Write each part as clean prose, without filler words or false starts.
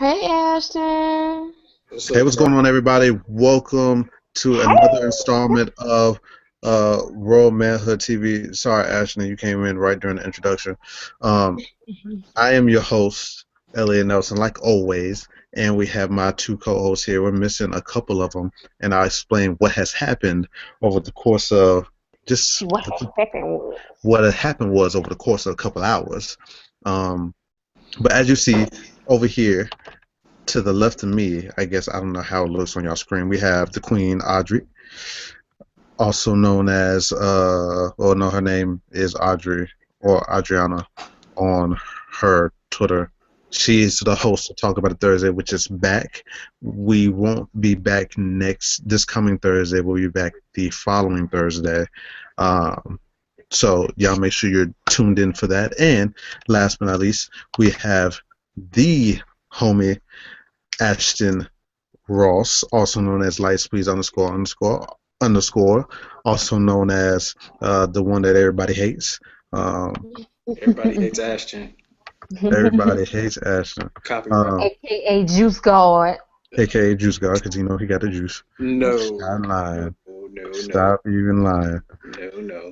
Hey, Ashton. What's Hey, up, what's bro? going on, everybody? Welcome to another installment of Royal Manhood TV. Sorry, Ashley, you came in right during the introduction. Um, I am your host, Elliot Nelson, like always, and we have my two co-hosts here. We're missing a couple of them, and I'll explain what has happened over the course of just What happened was. what had happened was over the course of a couple hours. Um, but as you see over here, to the left of me, I guess I don't know how it looks on your screen. We have the Queen Audrey, also known as well, no, her name is Audrey or Audriana on her Twitter. She is the host of Talk About It Thursday, which is back. We won't be back this coming Thursday. We'll be back the following Thursday. Um, so y'all make sure you're tuned in for that. And last but not least, we have the homie Ashton Ross, also known as Lightspeeds underscore, also known as the one that everybody hates. Um, Everybody hates Ashton. everybody hates Ashton, Copyright. um, AKA Juice God. aka Juice God, because you know he got the juice. No. Stop lying. No. Stop even lying. No.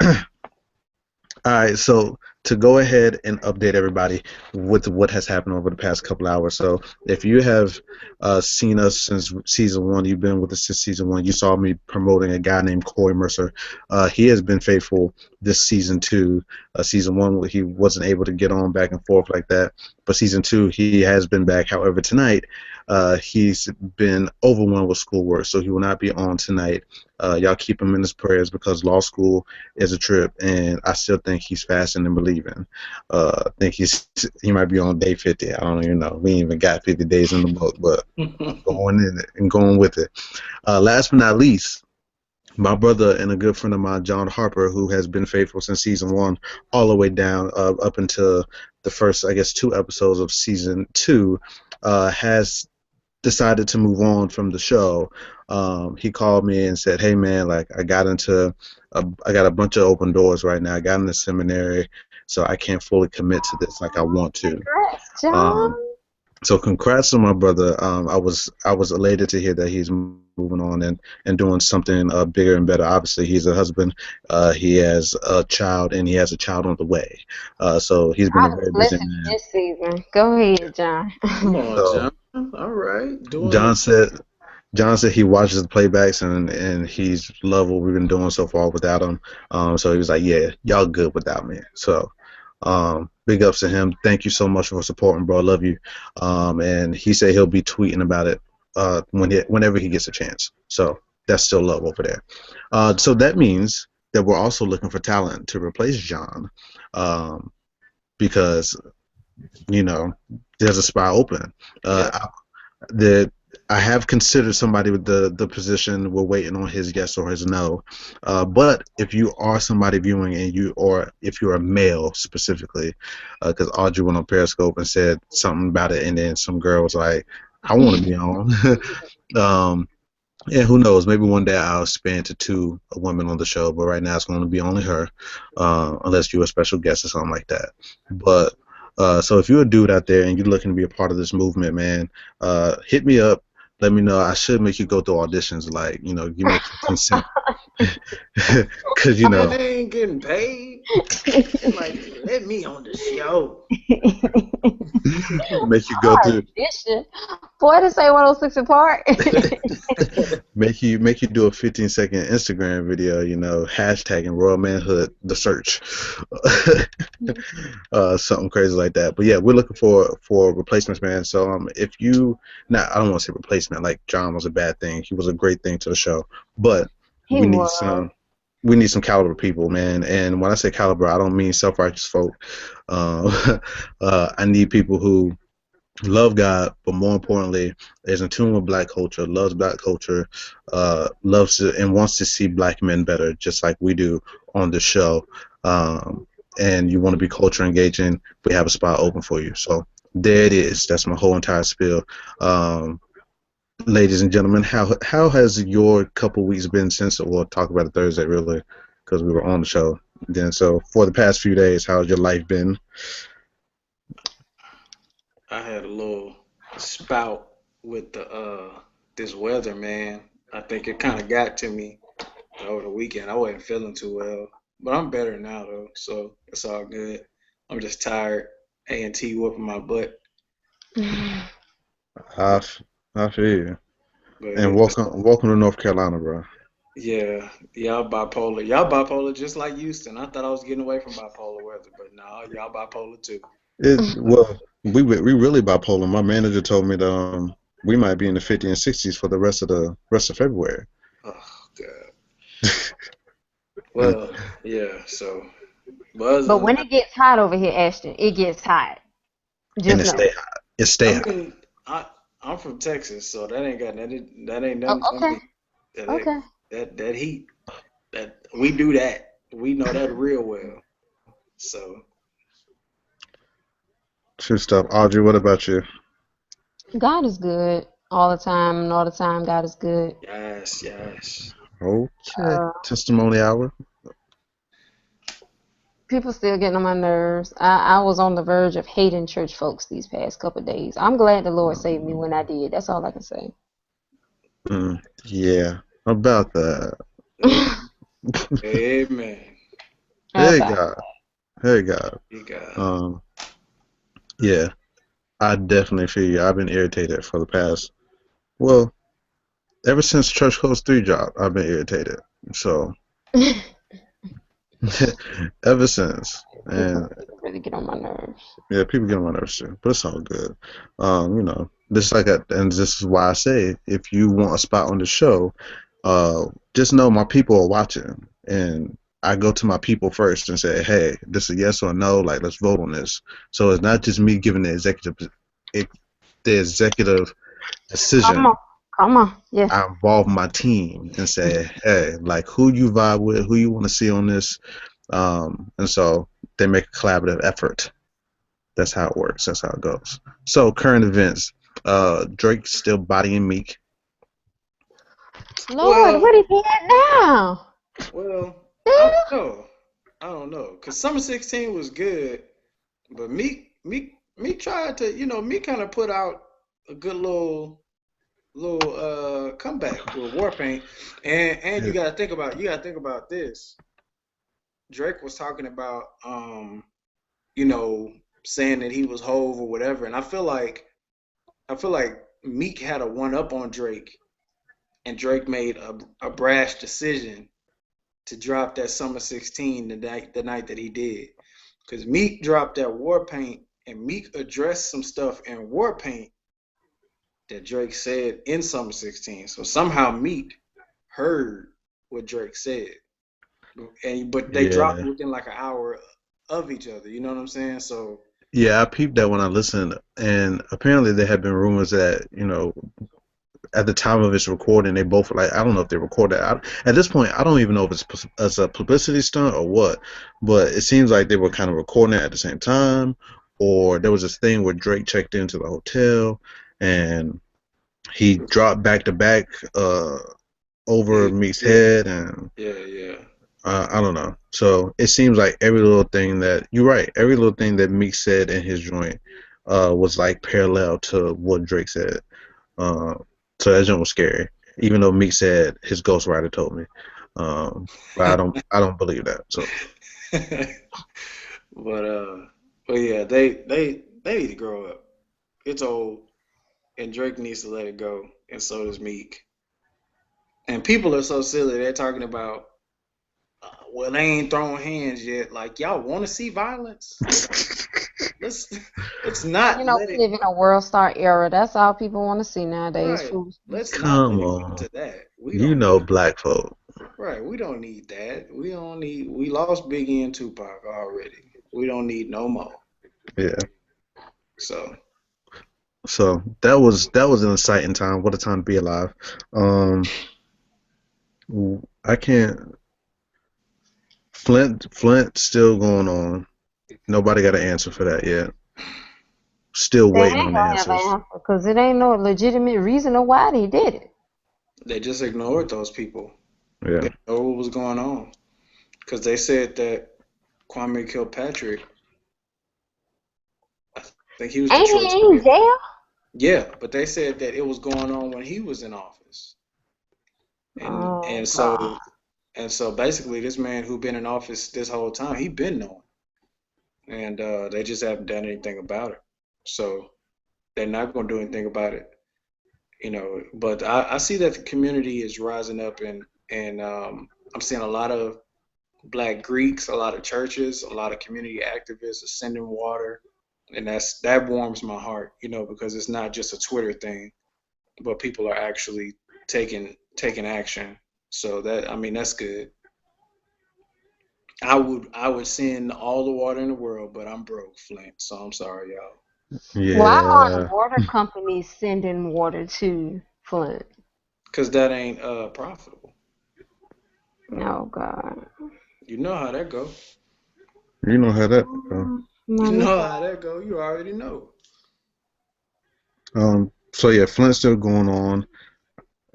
All right, so to go ahead and update everybody with what has happened over the past couple hours. So if you have seen us since season one, you've been with us since season one. You saw me promoting a guy named Korey Mercer. He has been faithful this season two. Season one, he wasn't able to get on back and forth like that, but season two, he has been back. However, tonight, he's been overwhelmed with schoolwork, so he will not be on tonight. Y'all keep him in his prayers because law school is a trip, and I still think he's fasting and believing. I think he might be on day 50. I don't even know. We ain't even got 50 days in the book, but going in it and going with it. Last but not least, my brother and a good friend of mine, John Harper, who has been faithful since season one, all the way down up until the first, I guess, two episodes of season two, has decided to move on from the show. He called me and said, "Hey man, like I got a bunch of open doors right now. I got into seminary, so I can't fully commit to this like I want to." Congrats, John. Um, so congrats to my brother. I was elated to hear that he's moving on and doing something bigger and better. Obviously, he's a husband. He has a child, and he has a child on the way. So he's been a God is very busy blessing man. this season. Go ahead, John. Come on, So John. All right. Doing John said John said he watches the playbacks and he's loved what we've been doing so far without him. So he was like, "Yeah, y'all good without me." So big ups to him. Thank you so much for supporting, bro. I love you. And he said he'll be tweeting about it whenever he gets a chance. So that's still love over there. So that means that we're also looking for talent to replace John, um, because you know there's a spot open. yeah. The I have considered somebody with the position. We're waiting on his yes or his no. But if you are somebody viewing and or if you're a male specifically, because Audrey went on Periscope and said something about it, and then some girl was like, "I want to be on." um, and who knows? Maybe one day I'll expand to two women on the show, but right now it's going to be only her, unless you're a special guest or something like that. But so if you're a dude out there and you're looking to be a part of this movement, man, hit me up. Let me know. I should make you go through auditions, like give me 15 cents, because Man, they ain't getting paid. Like, let me on the show. make you go through. Audition. Boy, this ain't 106 apart. Make you do a 15-second Instagram video, hashtagging Royal Manhood the search, something crazy like that. But yeah, we're looking for replacements, man. So if you not, I don't want to say replacement. Like John was a bad thing. He was a great thing to the show, but He we need was. some caliber people, man. And when I say caliber, I don't mean self-righteous folk. I need people who love God, but more importantly, is in tune with black culture, loves black culture, loves to and wants to see black men better, just like we do on the show. And you want to be culture engaging, we have a spot open for you. So there it is. That's my whole entire spiel. Ladies and gentlemen, how has your couple weeks been since we'll talk about it Thursday, really, because we were on the show. Then, so for the past few days, how's your life been? I had a little spout with the this weather, man. I think it kind of got to me over the weekend. I wasn't feeling too well, but I'm better now though, so it's all good. I'm just tired. A&T whooping my butt, I I, f- I feel you. but And it's welcome to North Carolina, bro. yeah, y'all bipolar. Y'all bipolar just like Houston. I thought I was getting away from bipolar weather, but no, y'all bipolar too. Well, we really bipolar. My manager told me that we might be in the 50s and 60s for the rest of February. Oh God. Well, yeah. So, but other But than when that, it gets hot over here, Ashton, it gets hot. And Just it know. stay hot. It stay I hot. mean, I'm from Texas, so that ain't got nothing. That ain't Oh, nothing for okay. me. That Okay. that heat. That we do that. We know that real well. So True stuff. Audrey, what about you? God is good all the time, and all the time God is good. yes, yes. Okay. Uh, Testimony hour. People still getting on my nerves. I was on the verge of hating church folks these past couple of days. I'm glad the Lord saved me when I did. That's all I can say. Yeah. About that. Amen. Hey About God. Hey God. You got. Um. Yeah. I definitely feel you. I've been irritated for the past. Well, ever since Church Close 3 dropped, I've been irritated. So ever since. And people really get on my nerves. yeah, people get on my nerves too, but it's all good. This like and this is why I say if you want a spot on the show, just know my people are watching, and I go to my people first and say, hey, this is a yes or a no, like let's vote on this. So it's not just me giving it, the executive Come decision. on. Come on. Yes. I involve my team and say, hey, like who you vibe with, who you want to see on this, and so they make a collaborative effort. That's how it works. That's how it goes. So current events. Drake still bodying Meek. Lord, Well, what is he at now? well, I don't Yeah. know. I don't know. Cause Summer 16 was good, but Meek tried to, Meek kind of put out a good little comeback with Warpaint, and you gotta think about this. Drake was talking about you know saying that he was Hove or whatever, and I feel like Meek had a one up on Drake, and Drake made a brash decision to drop that Summer 16 the night that he did, because Meek dropped that Warpaint, and Meek addressed some stuff in Warpaint that Drake said in Summer 16. So somehow Meek heard what Drake said, but they dropped Yeah. within like an hour of each other. You know what I'm saying? So Yeah, I peeped that when I listened, and apparently there had been rumors that, at the time of its recording, they both like, I don't know if they recorded it. At this point, I don't even know if it's as a publicity stunt or what, but it seems like they were kind of recording it at the same time, or there was this thing where Drake checked into the hotel and he dropped back to back over yeah, Meek's yeah, head, and yeah, yeah. I don't know. So it seems like every little thing that you're right, every little thing that Meek said in his joint was like parallel to what Drake said. Uh, so that joint was scary. Even though Meek said his ghostwriter told me, but I don't believe that. So but but yeah, they need to grow up. It's old, and Drake needs to let it go, and so does Meek. And people are so silly. They're talking about, well, they ain't throwing hands yet. Like, y'all want to see violence? Let's let's You not know, let we it. live in a world star era. That's all people want to see nowadays. Right. Foolishness. Let's not come let it go on, to that. We you don't know need. black folk. Right. We don't need that. We don't need. We lost Biggie and Tupac already. We don't need no more. Yeah. So So that was an exciting time. What a time to be alive. Um, I can't. Flint still going on. Nobody got an answer for that yet. Still They waiting ain't on the gonna have an answers. answer because it ain't no legitimate reason of why they did it. they just ignored those people. Yeah. They know what was going on because they said that Kwame Kilpatrick. I think he was the Ain't choice he in man. jail? Yeah, but they said that it was going on when he was in office, and Oh and God. so and so basically, this man who been in office this whole time, he been knowing, and they just haven't done anything about it. So they're not going to do anything about it, you know. But I see that the community is rising up, and I'm seeing a lot of Black Greeks, a lot of churches, a lot of community activists are sending water, and that warms my heart, you know, because it's not just a Twitter thing, but people are actually taking action. So that, I mean, that's good. I would send all the water in the world, but I'm broke, Flint. So I'm sorry, y'all. Why aren't Yeah. water companies sending water to Flint? Cause that ain't profitable. Oh God. You know how that go. You know how that. You Money know how talk. that go. You already know. So yeah, Flint's still going on.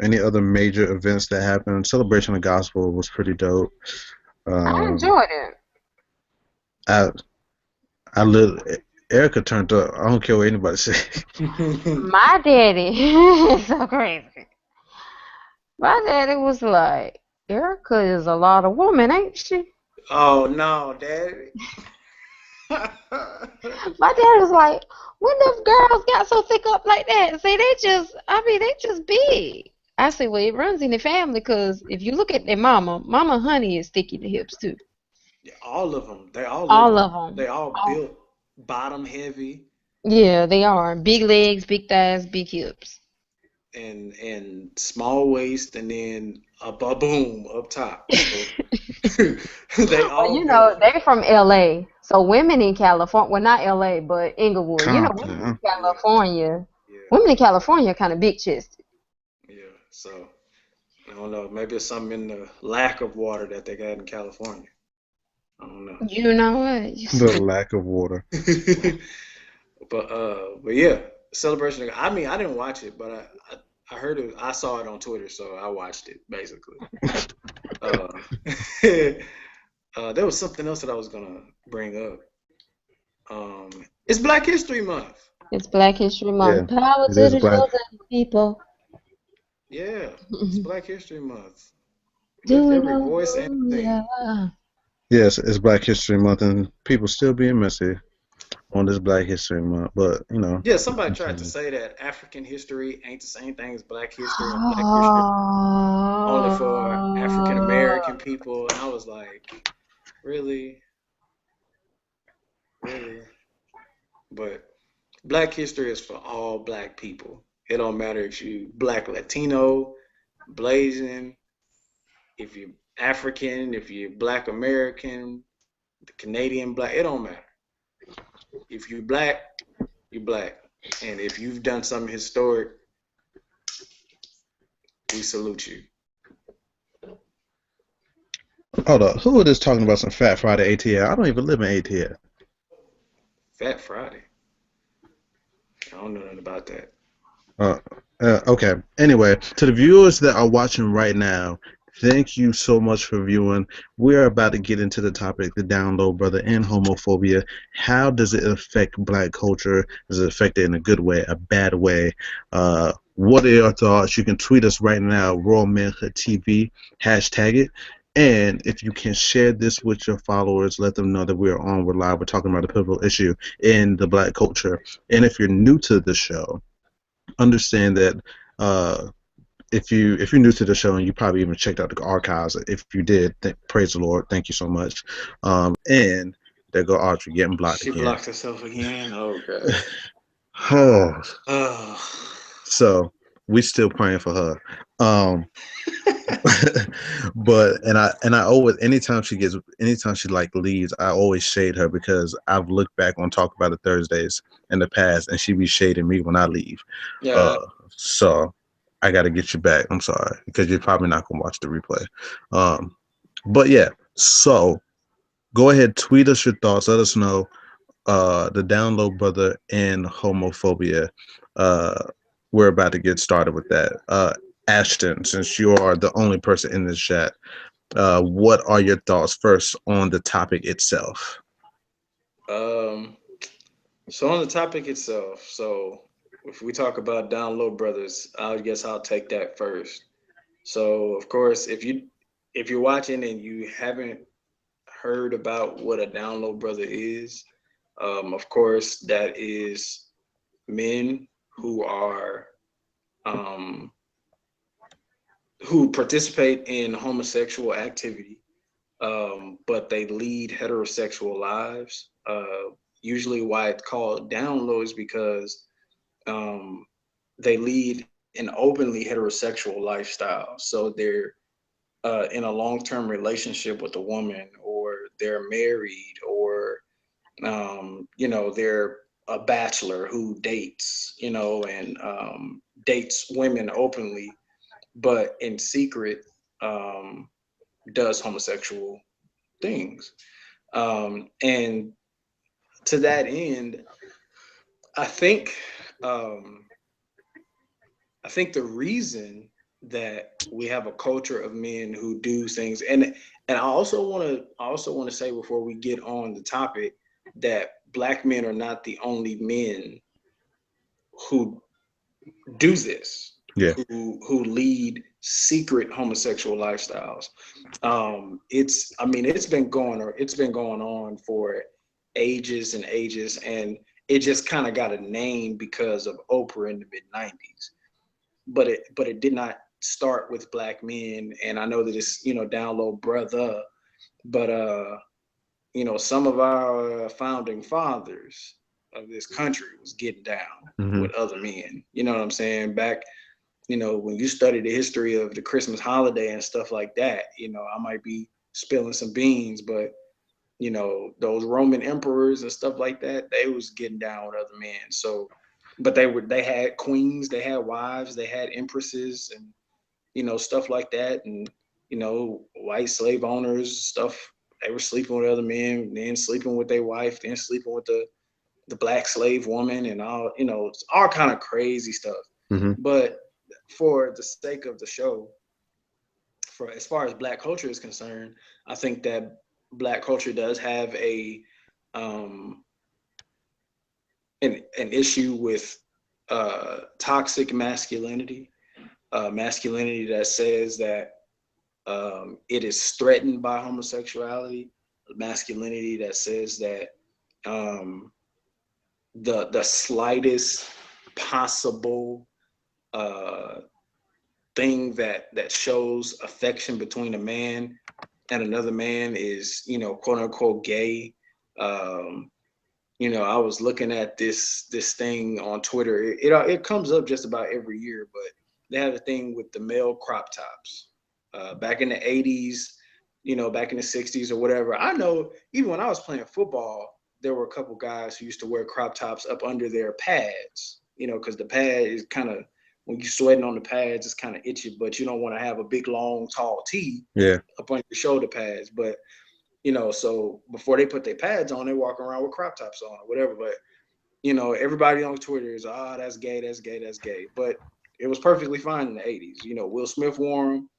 Any other major events that happened? Celebration of Gospel was pretty dope. I Um, enjoyed it. I I lit Erica turned up. I don't care what anybody say. My daddy is so crazy. My daddy was like, Erica is a lot of woman, ain't she? Oh no, Daddy. My dad was like, when them girls got so thick up like that? Say they just, I mean, they just big. I said, well, it runs in the family because if you look at their mama, Mama Honey is thick in the hips too. Yeah, all of them. They all look All like of they them. all All, built bottom heavy yeah, they are. Big legs, big thighs, big hips. and small waist, and then a boom up top. So they Well, all you built know, like they're from LA. So women in California, well, not LA, but Inglewood. You know, women Compton, huh? in yeah, California, yeah, women in California are kind of big chested. yeah. So I don't know. Maybe it's something in the lack of water that they got in California. I don't know. You know what? You The stupid. lack of water. But yeah, celebration. I mean, I didn't watch it, but I heard it. I saw it on Twitter, so I watched it basically. Uh, there was something else that I was gonna bring up. It's Black History Month. It's Black History Yeah, Month. Power it to is the black. chosen people. Yeah, it's Black History Month. Lift Doing every voice and all sing. yeah. Yes, it's Black History Month, and people still being messy on this Black History Month. But you know, Yeah, we somebody can tried to change. say that African history ain't the same thing as Black history, and Black history only for African American people. And I was like, really, really. But Black history is for all Black people. It don't matter if you Black Latino, Blazing, if you're African, if you're Black American, the Canadian Black. It don't matter. If you're Black, you're Black. And if you've done something historic, we salute you. Hold up, who is talking about some Fat Friday ATL? I don't even live in ATL. Fat Friday. I don't know nothing about that. Uh, okay. Anyway, to the viewers that are watching right now, thank you so much for viewing. We are about to get into the topic, the down low brother and homophobia. How does it affect Black culture? Does it affect it in a good way, a bad way? What are your thoughts? You can tweet us right now, Royal Manhood TV, hashtag it. And if you can share this with your followers, let them know that we are on, we're live, we're talking about a pivotal issue in the Black culture. And if you're new to the show, understand that uh, if you're new to the show and you probably even checked out the archives, if you did, praise the Lord, thank you so much. And there go Audrey getting blocked She again. blocked herself again. Oh god. Oh, Oh. so we still praying for her. Um, but and I always anytime she like leaves, I always shade her because I've looked back on Talk About It Thursdays in the past, and she be shading me when I leave. Yeah. Uh, so I got to get you back. I'm sorry because you're probably not gonna watch the replay. But yeah, so go ahead, tweet us your thoughts. Let us know the download brother and homophobia. Uh, we're about to get started with that. Ashton, since you are the only person in this chat, what are your thoughts first on the topic itself? Um. So on the topic itself, so if we talk about down low brothers, I guess I'll take that first. So of course, if you're watching and you haven't heard about what a down low brother is, of course that is men who are um, who participate in homosexual activity, but they lead heterosexual lives. Usually, why it's called down low is because um, they lead an openly heterosexual lifestyle. So they're in a long-term relationship with a woman, or they're married, or they're a bachelor who dates, and dates women openly, but in secret um, does homosexual things. And to that end, I think um, I think the reason that we have a culture of men who do things, and I also want to say before we get on the topic that black men are not the only men who do this, Yeah. who lead secret homosexual lifestyles. It's been going on for ages and ages, and it just kind of got a name because of Oprah in the mid 90s. But it did not start with black men, and I know that it's down low brother, but some of our founding fathers of this country was getting down Hmm. with other men. You know what I'm saying? Back, when you study the history of the Christmas holiday and stuff like that, I might be spilling some beans, but those Roman emperors and stuff like that, they was getting down with other men. So, but they had queens, they had wives, they had empresses, and stuff like that, and white slave owners stuff. They were sleeping with other men, then sleeping with their wife, then sleeping with the black slave woman, and all it's all kind of crazy stuff. Hmm. But for the sake of the show, for as far as black culture is concerned, I think that black culture does have um, an issue with toxic masculinity, masculinity that says that it is threatened by homosexuality, masculinity that says that um, the slightest possible uh, thing that shows affection between a man and another man is quote unquote gay. Um, I was looking at this thing on Twitter. It comes up just about every year, but they have a thing with the male crop tops. Back in the 80s, back in the 60s or whatever. I know even when I was playing football, there were a couple guys who used to wear crop tops up under their pads. Because the pad is kind of, when you're sweating on the pads, it's kind of itchy, but you don't want to have a big, long, tall tee Yeah. up on your shoulder pads. But so before they put their pads on, they walk around with crop tops on or whatever. But everybody on Twitter is, that's gay, that's gay, that's gay. But it was perfectly fine in the 80s. Will Smith wore them.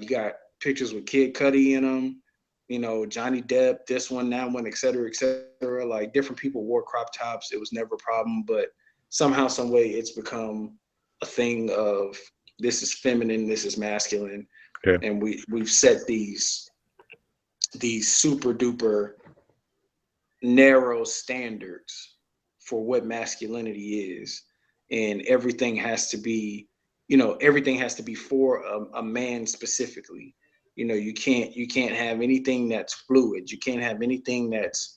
You got pictures with Kid Cudi in them. Johnny Depp, this one, that one, et cetera, et cetera. Like different people wore crop tops. It was never a problem, but somehow, some way, it's become a thing of this is feminine, this is masculine, Yeah. and we've set these super duper narrow standards for what masculinity is, and everything has to be for a man specifically. You can't have anything that's fluid. You can't have anything that's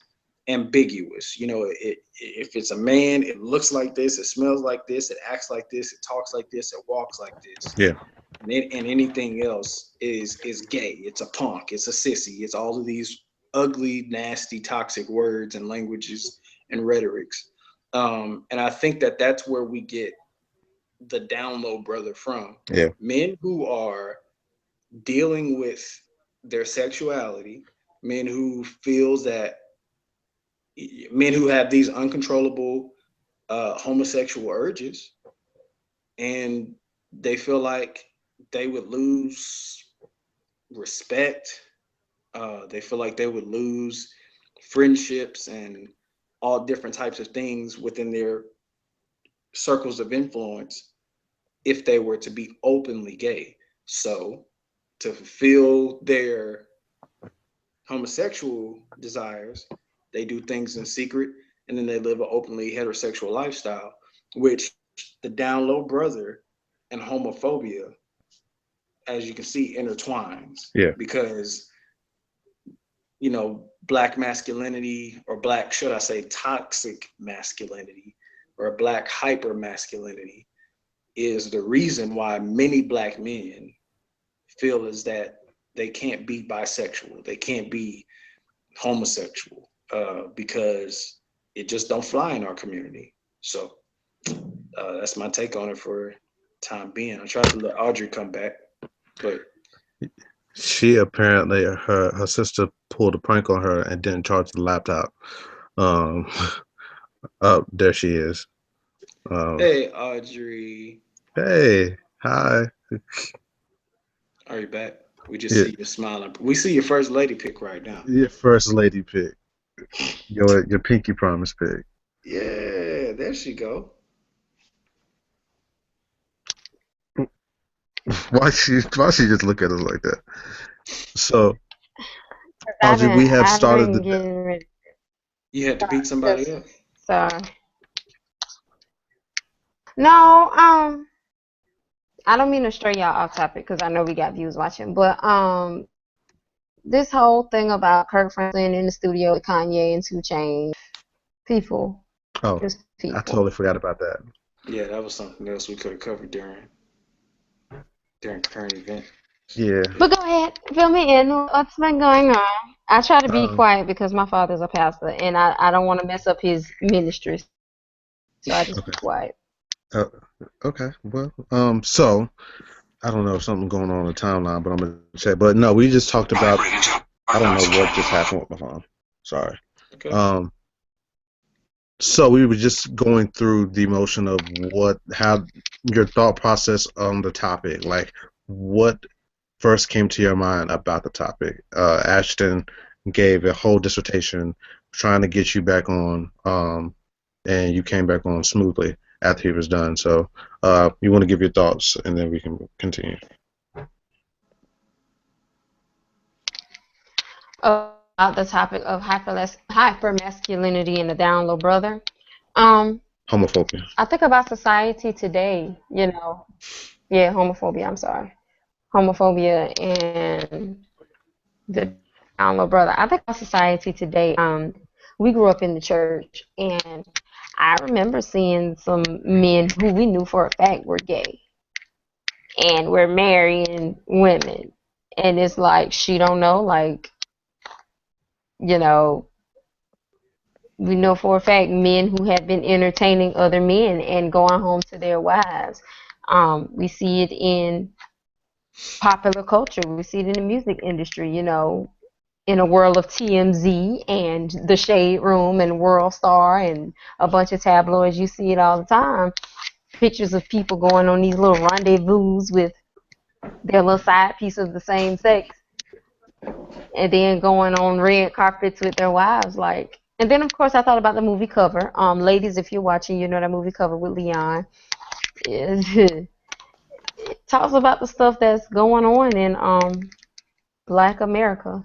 ambiguous. If it's a man, it looks like this, it smells like this, it acts like this, it talks like this, it walks like this, Yeah. and anything else is gay. It's a punk. It's a sissy. It's all of these ugly, nasty, toxic words and languages and rhetorics. And I think that that's where we get the down low brother from. Yeah. Men who are dealing with their sexuality, men who feels that men who have these uncontrollable homosexual urges, and they feel like they would lose respect. They feel like they would lose friendships and all different types of things within their circles of influence if they were to be openly gay. So to fulfill their homosexual desires, they do things in secret, and then they live an openly heterosexual lifestyle, which the down low brother and homophobia, as you can see, intertwines. Yeah. Because, you know, black masculinity, or black, should I say, toxic masculinity, or black hyper masculinity, is the reason why many black men feel is that they can't be bisexual, they can't be homosexual, because it just don't fly in our community. So that's my take on it for time being. I tried to let Audrey come back, but She apparently her sister pulled a prank on her and didn't charge the laptop. Um, there she is. hey, Audrey, Hey, hi. are you back? We just Yeah, see you smiling. We see your first lady pick right now. your first lady pick. Your pinky promise pick. Yeah, there she go. Why she just look at us like that? So, I've Audrey, we been have I've started been the. getting ready. You had to beat somebody Just up. sorry. No, I don't mean to stray y'all off topic because I know we got viewers watching, but this whole thing about Kirk Franklin in the studio with Kanye and 2 Chainz, people, Oh, just I people. totally forgot about that. Yeah, that was something else we could have covered during current event. Yeah. But go ahead, fill me in. What's been going on? I try to be Um. quiet because my father's a pastor and I don't want to mess up his ministry, so I just be Okay. quiet. Uh, okay. Well. So I don't know if something going on in the timeline, but I'm gonna check. But no, we just talked about. I don't know what just happened with my phone. Sorry. Okay. So we were just going through the emotion of how your thought process on the topic, like what first came to your mind about the topic. Ashton gave a whole dissertation trying to get you back on, and you came back on smoothly after he was done. So you want to give your thoughts, and then we can continue. About the topic of hyper masculinity and the down low brother. Um, Homophobia. I think about society today. Yeah, homophobia. I'm sorry, homophobia and the down low brother. I think about society today. We grew up in the church, and I remember seeing some men who we knew for a fact were gay, and were marrying women, and it's like she don't know, like you know we know for a fact men who have been entertaining other men and going home to their wives. We see it in popular culture. We see it in the music industry, in a world of TMZ and the Shade Room and World Star and a bunch of tabloids. You see it all the time. Pictures of people going on these little rendezvous with their little side piece of the same sex, and then going on red carpets with their wives, like. And then of course I thought about the movie Cover. Ladies, if you're watching, you know that movie Cover with Leon. It talks about the stuff that's going on in Black America.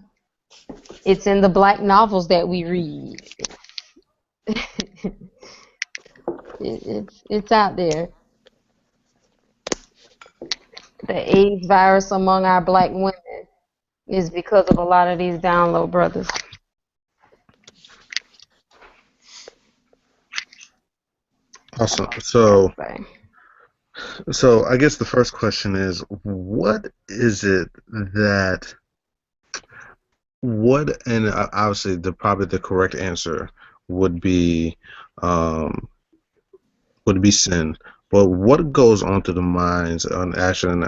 It's in the black novels that we read. It's out there. The AIDS virus among our black women is because of a lot of these down low brothers. Awesome. That's all I gotta say. So I guess the first question is, what is it that and obviously probably the correct answer would be um, sin. But what goes on through the minds on Ashton?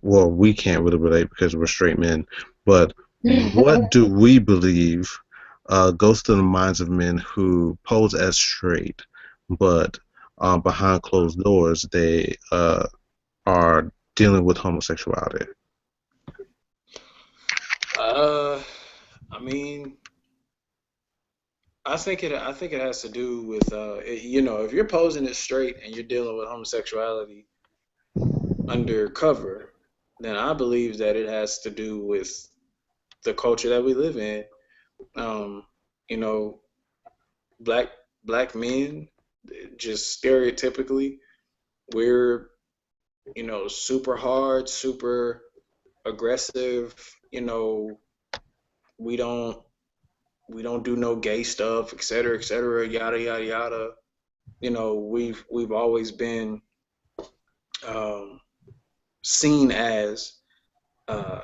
Well, we can't really relate because we're straight men. But what do we believe goes through the minds of men who pose as straight, but behind closed doors they are dealing with homosexuality? I mean, I think it has to do with you know, if you're posing it straight and you're dealing with homosexuality undercover, then I believe that it has to do with the culture that we live in. Um, you know, black black men, just stereotypically, we're, you know, super hard, super aggressive. You know, we don't we don't do no gay stuff, et cetera, yada yada yada. You know, we've always been um, seen as uh,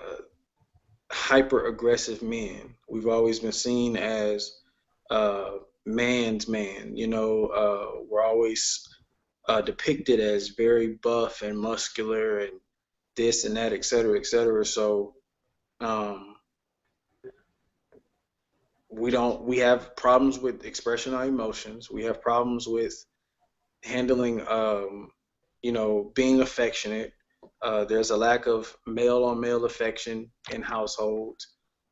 hyper aggressive men. We've always been seen as uh, man's man. You know, we're always depicted as very buff and muscular and this and that, et cetera, et cetera. So um, we have problems with expression of emotions. We have problems with handling, you know, being affectionate. There's a lack of male on male affection in households.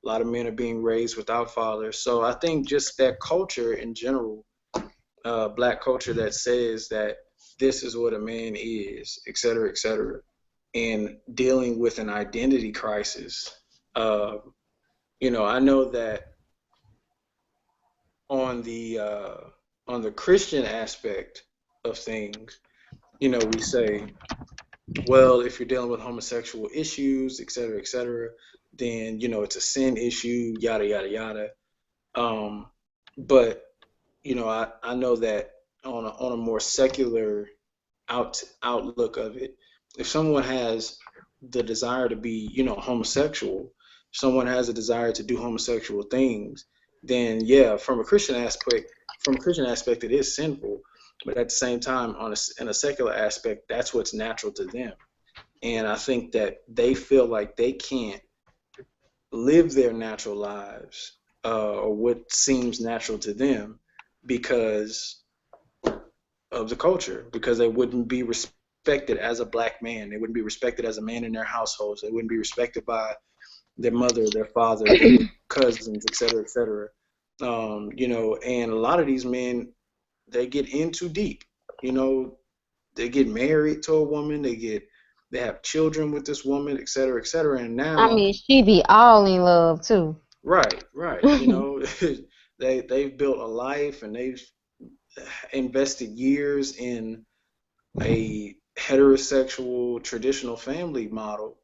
A lot of men are being raised without fathers. So I think just that culture in general, black culture that says that this is what a man is, et cetera, and dealing with an identity crisis. Uh, you know, I know that on the uh, on the Christian aspect of things, you know, we say, well, if you're dealing with homosexual issues, et cetera, then you know it's a sin issue, yada yada yada. Um, but you know, I know that on a more secular outlook of it, if someone has the desire to be, you know, homosexual, if someone has a desire to do homosexual things, then yeah, from a Christian aspect, it is sinful. But at the same time, in a secular aspect, that's what's natural to them. And I think that they feel like they can't live their natural lives or what seems natural to them because of the culture, because they wouldn't be respected as a black man. They wouldn't be respected as a man in their households. They wouldn't be respected by their mother, their father, their cousins, et cetera. You know, and a lot of these men, they get in too deep. You know, they get married to a woman, they have children with this woman, et cetera. And I now, mean, she be all in love too. right, you know, they've built a life and they've invested years in a heterosexual traditional family model,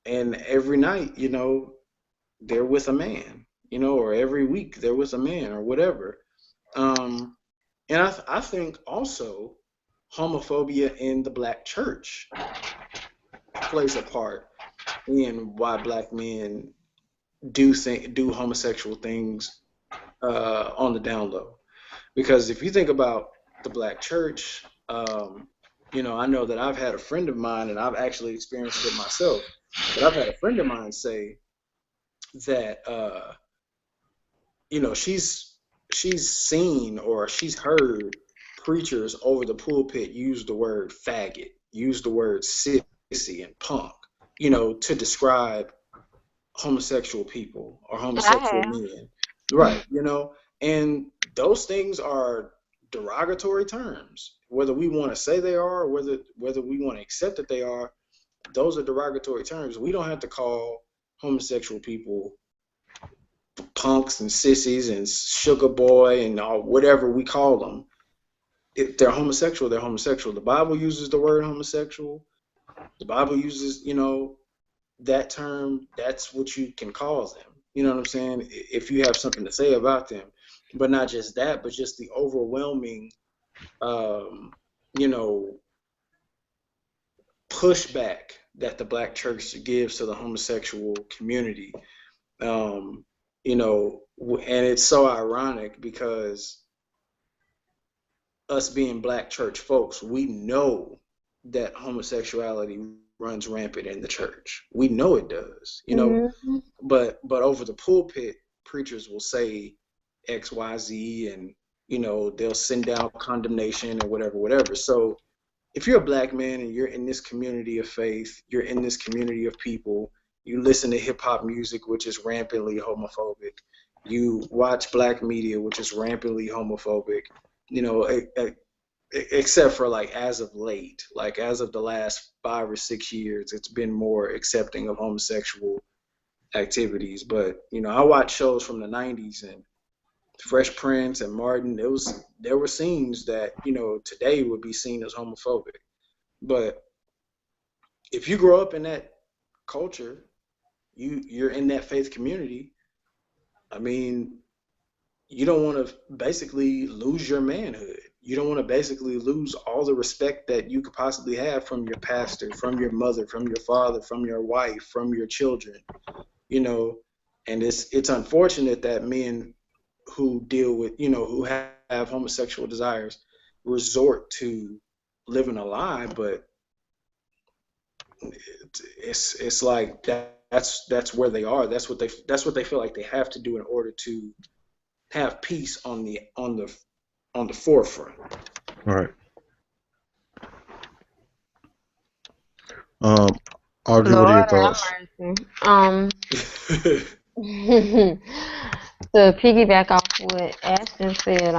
and every night, you know, they're with a man, you know, or every week they're with a man or whatever. Um, and I think also homophobia in the black church plays a part in why black men do homosexual things on the down low. Because if you think about the black church, you know, I know that I've had a friend of mine, and I've actually experienced it myself, but I've had a friend of mine say that, you know, she's seen or she's heard preachers over the pulpit use the word faggot, use the word sissy and punk, you know, to describe homosexual people or homosexual I men. Right, you know, and those things are derogatory terms. Whether we want to say they are or whether we want to accept that they are, those are derogatory terms. We don't have to call homosexual people punks and sissies and sugar boy and whatever we call them. If they're homosexual, they're homosexual. The Bible uses the word homosexual. The Bible uses, you know, that term. That's what you can call them. You know what I'm saying? If you have something to say about them, but not just that, but just the overwhelming, um, you know, pushback that the black church gives to the homosexual community. Um, you know, and it's so ironic because us being black church folks, we know that homosexuality runs rampant in the church. We know it does, you know, hmm but over the pulpit, preachers will say X, Y, Z, and you know they'll send down condemnation or whatever, whatever. So if you're a black man and you're in this community of faith, you're in this community of people, you listen to hip hop music, which is rampantly homophobic, You watch black media, which is rampantly homophobic. You know, except for like as of late, like as of the last 5 or 6 years, it's been more accepting of homosexual activities. But you know, I watch shows from the '90s and Fresh Prince and Martin. There were scenes that you know today would be seen as homophobic. But if you grow up in that culture, you're in that faith community. I mean, you don't want to basically lose your manhood. You don't want to basically lose all the respect that you could possibly have from your pastor, from your mother, from your father, from your wife, from your children. You know, and it's unfortunate that men who deal with, you know, who have homosexual desires resort to living a lie, but it's like that's where they are. That's what they feel like they have to do in order to have peace on the forefront. All right. Audrey, what are your Lord have thoughts? mercy. To piggyback off what Ashton said,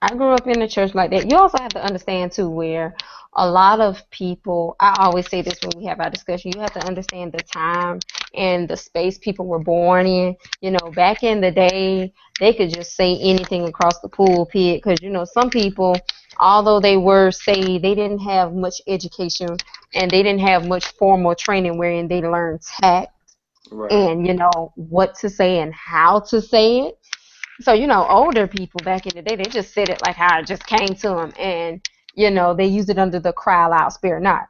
I grew up in a church like that. You also have to understand too where a lot of people, I always say this when we have our discussion, you have to understand the time and the space people were born in. You know, back in the day, they could just say anything across the pulpit because, you know, some people, although they were saved, they didn't have much education and they didn't have much formal training wherein they learned tact Right. and, you know, what to say and how to say it. So, you know, older people back in the day, they just said it like how it just came to them. And, you know, they use it under the cry loud, spare not.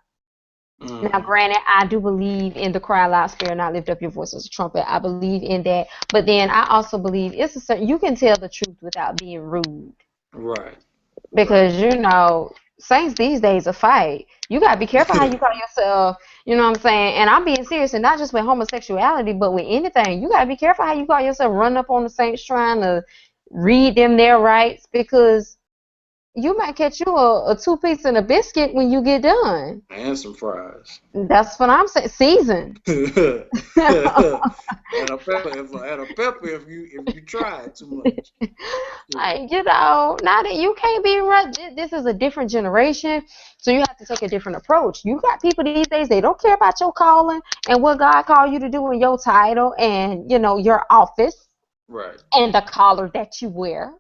Now, Mm-hmm. granted, I do believe in the cry loud, spare not, lift up your voice as a trumpet. I believe in that. But then I also believe it's a certain, you can tell the truth without being rude. Right. Right. Because, you know, saints these days are fight. You got to be careful how you call yourself, you know what I'm saying? And I'm being serious, and not just with homosexuality, but with anything. You got to be careful how you call yourself, run up on the saints trying to read them their rights, because you might catch you a two-piece and a biscuit when you get done. And some fries. That's what I'm saying. Season. and a pepper if you try it too much. Like, you know, now that you can't be right, this is a different generation, so you have to take a different approach. You got people these days, they don't care about your calling and what God called you to do in your title and, you know, your office Right. and the collar that you wear.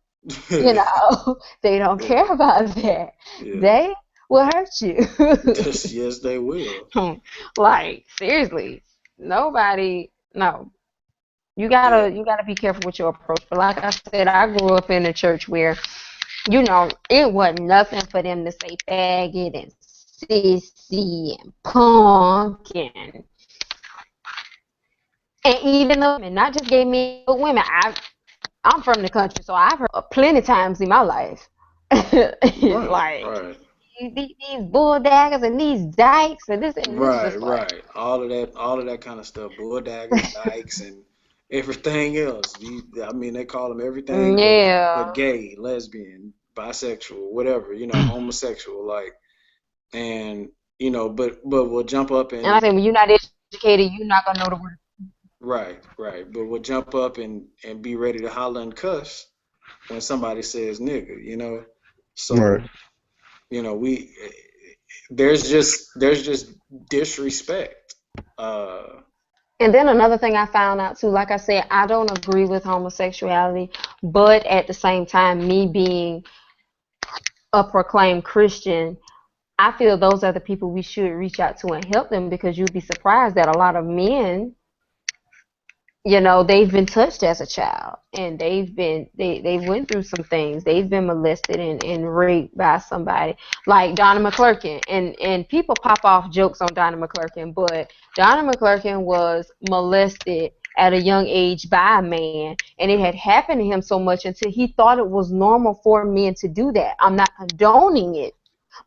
You know, they don't Yeah. care about that. Yeah. They will hurt you. Yes, they will. Like, seriously, nobody, no. Yeah. You gotta be careful with your approach. But like I said, I grew up in a church where, you know, it wasn't nothing for them to say faggot and sissy and punk and even the women, not just gay men, but women. I'm from the country, so I've heard plenty times in my life, Right. like Right. these bull daggers and these dykes and this Right. just like, Right. All of that kind of stuff. Bull daggers, dykes, and everything else. I mean, they call them everything but yeah. gay, lesbian, bisexual, whatever. You know, homosexual. Like, and but we'll jump up And I and say when you're not educated, you're not gonna know the word. right, right. But we'll jump up and be ready to holler and cuss when somebody says nigga. Right. So we there's just disrespect. And then another thing I found out too, like I said, I don't agree with homosexuality, but at the same time, me being a proclaimed Christian, I feel those are the people we should reach out to and help them because you'd be surprised that a lot of men, you know, they've been touched as a child and they went through some things. They've been molested and raped by somebody like Donna McClurkin. And people pop off jokes on Donna McClurkin, but Donna McClurkin was molested at a young age by a man, and it had happened to him so much until he thought it was normal for men to do that. I'm not condoning it,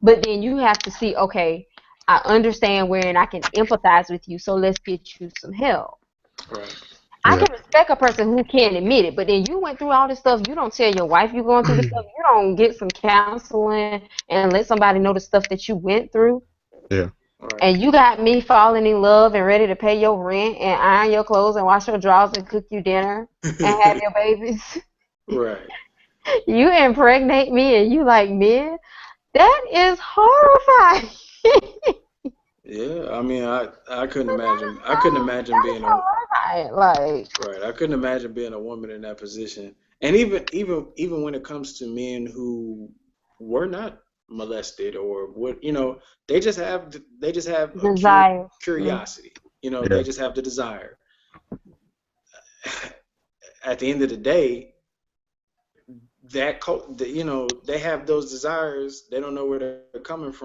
but then you have to see, okay, I understand wherein I can empathize with you, so let's get you some help. Right. I Yeah. can respect a person who can't admit it, but then you went through all this stuff. You don't tell your wife you're going through this stuff. You don't get some counseling and let somebody know the stuff that you went through. Yeah. Right. And you got me falling in love and ready to pay your rent and iron your clothes and wash your drawers and cook you dinner and have your babies. Right. You impregnate me and you like men? That is horrifying. Yeah. I mean, I couldn't imagine. I couldn't That imagine is being a horrifying. Like, right. I couldn't imagine being a woman in that position. And even when it comes to men who were not molested or what, they just have a desire. Mm. curiosity. Yeah. They just have the desire. At the end of the day, they have those desires. They don't know where they're coming from.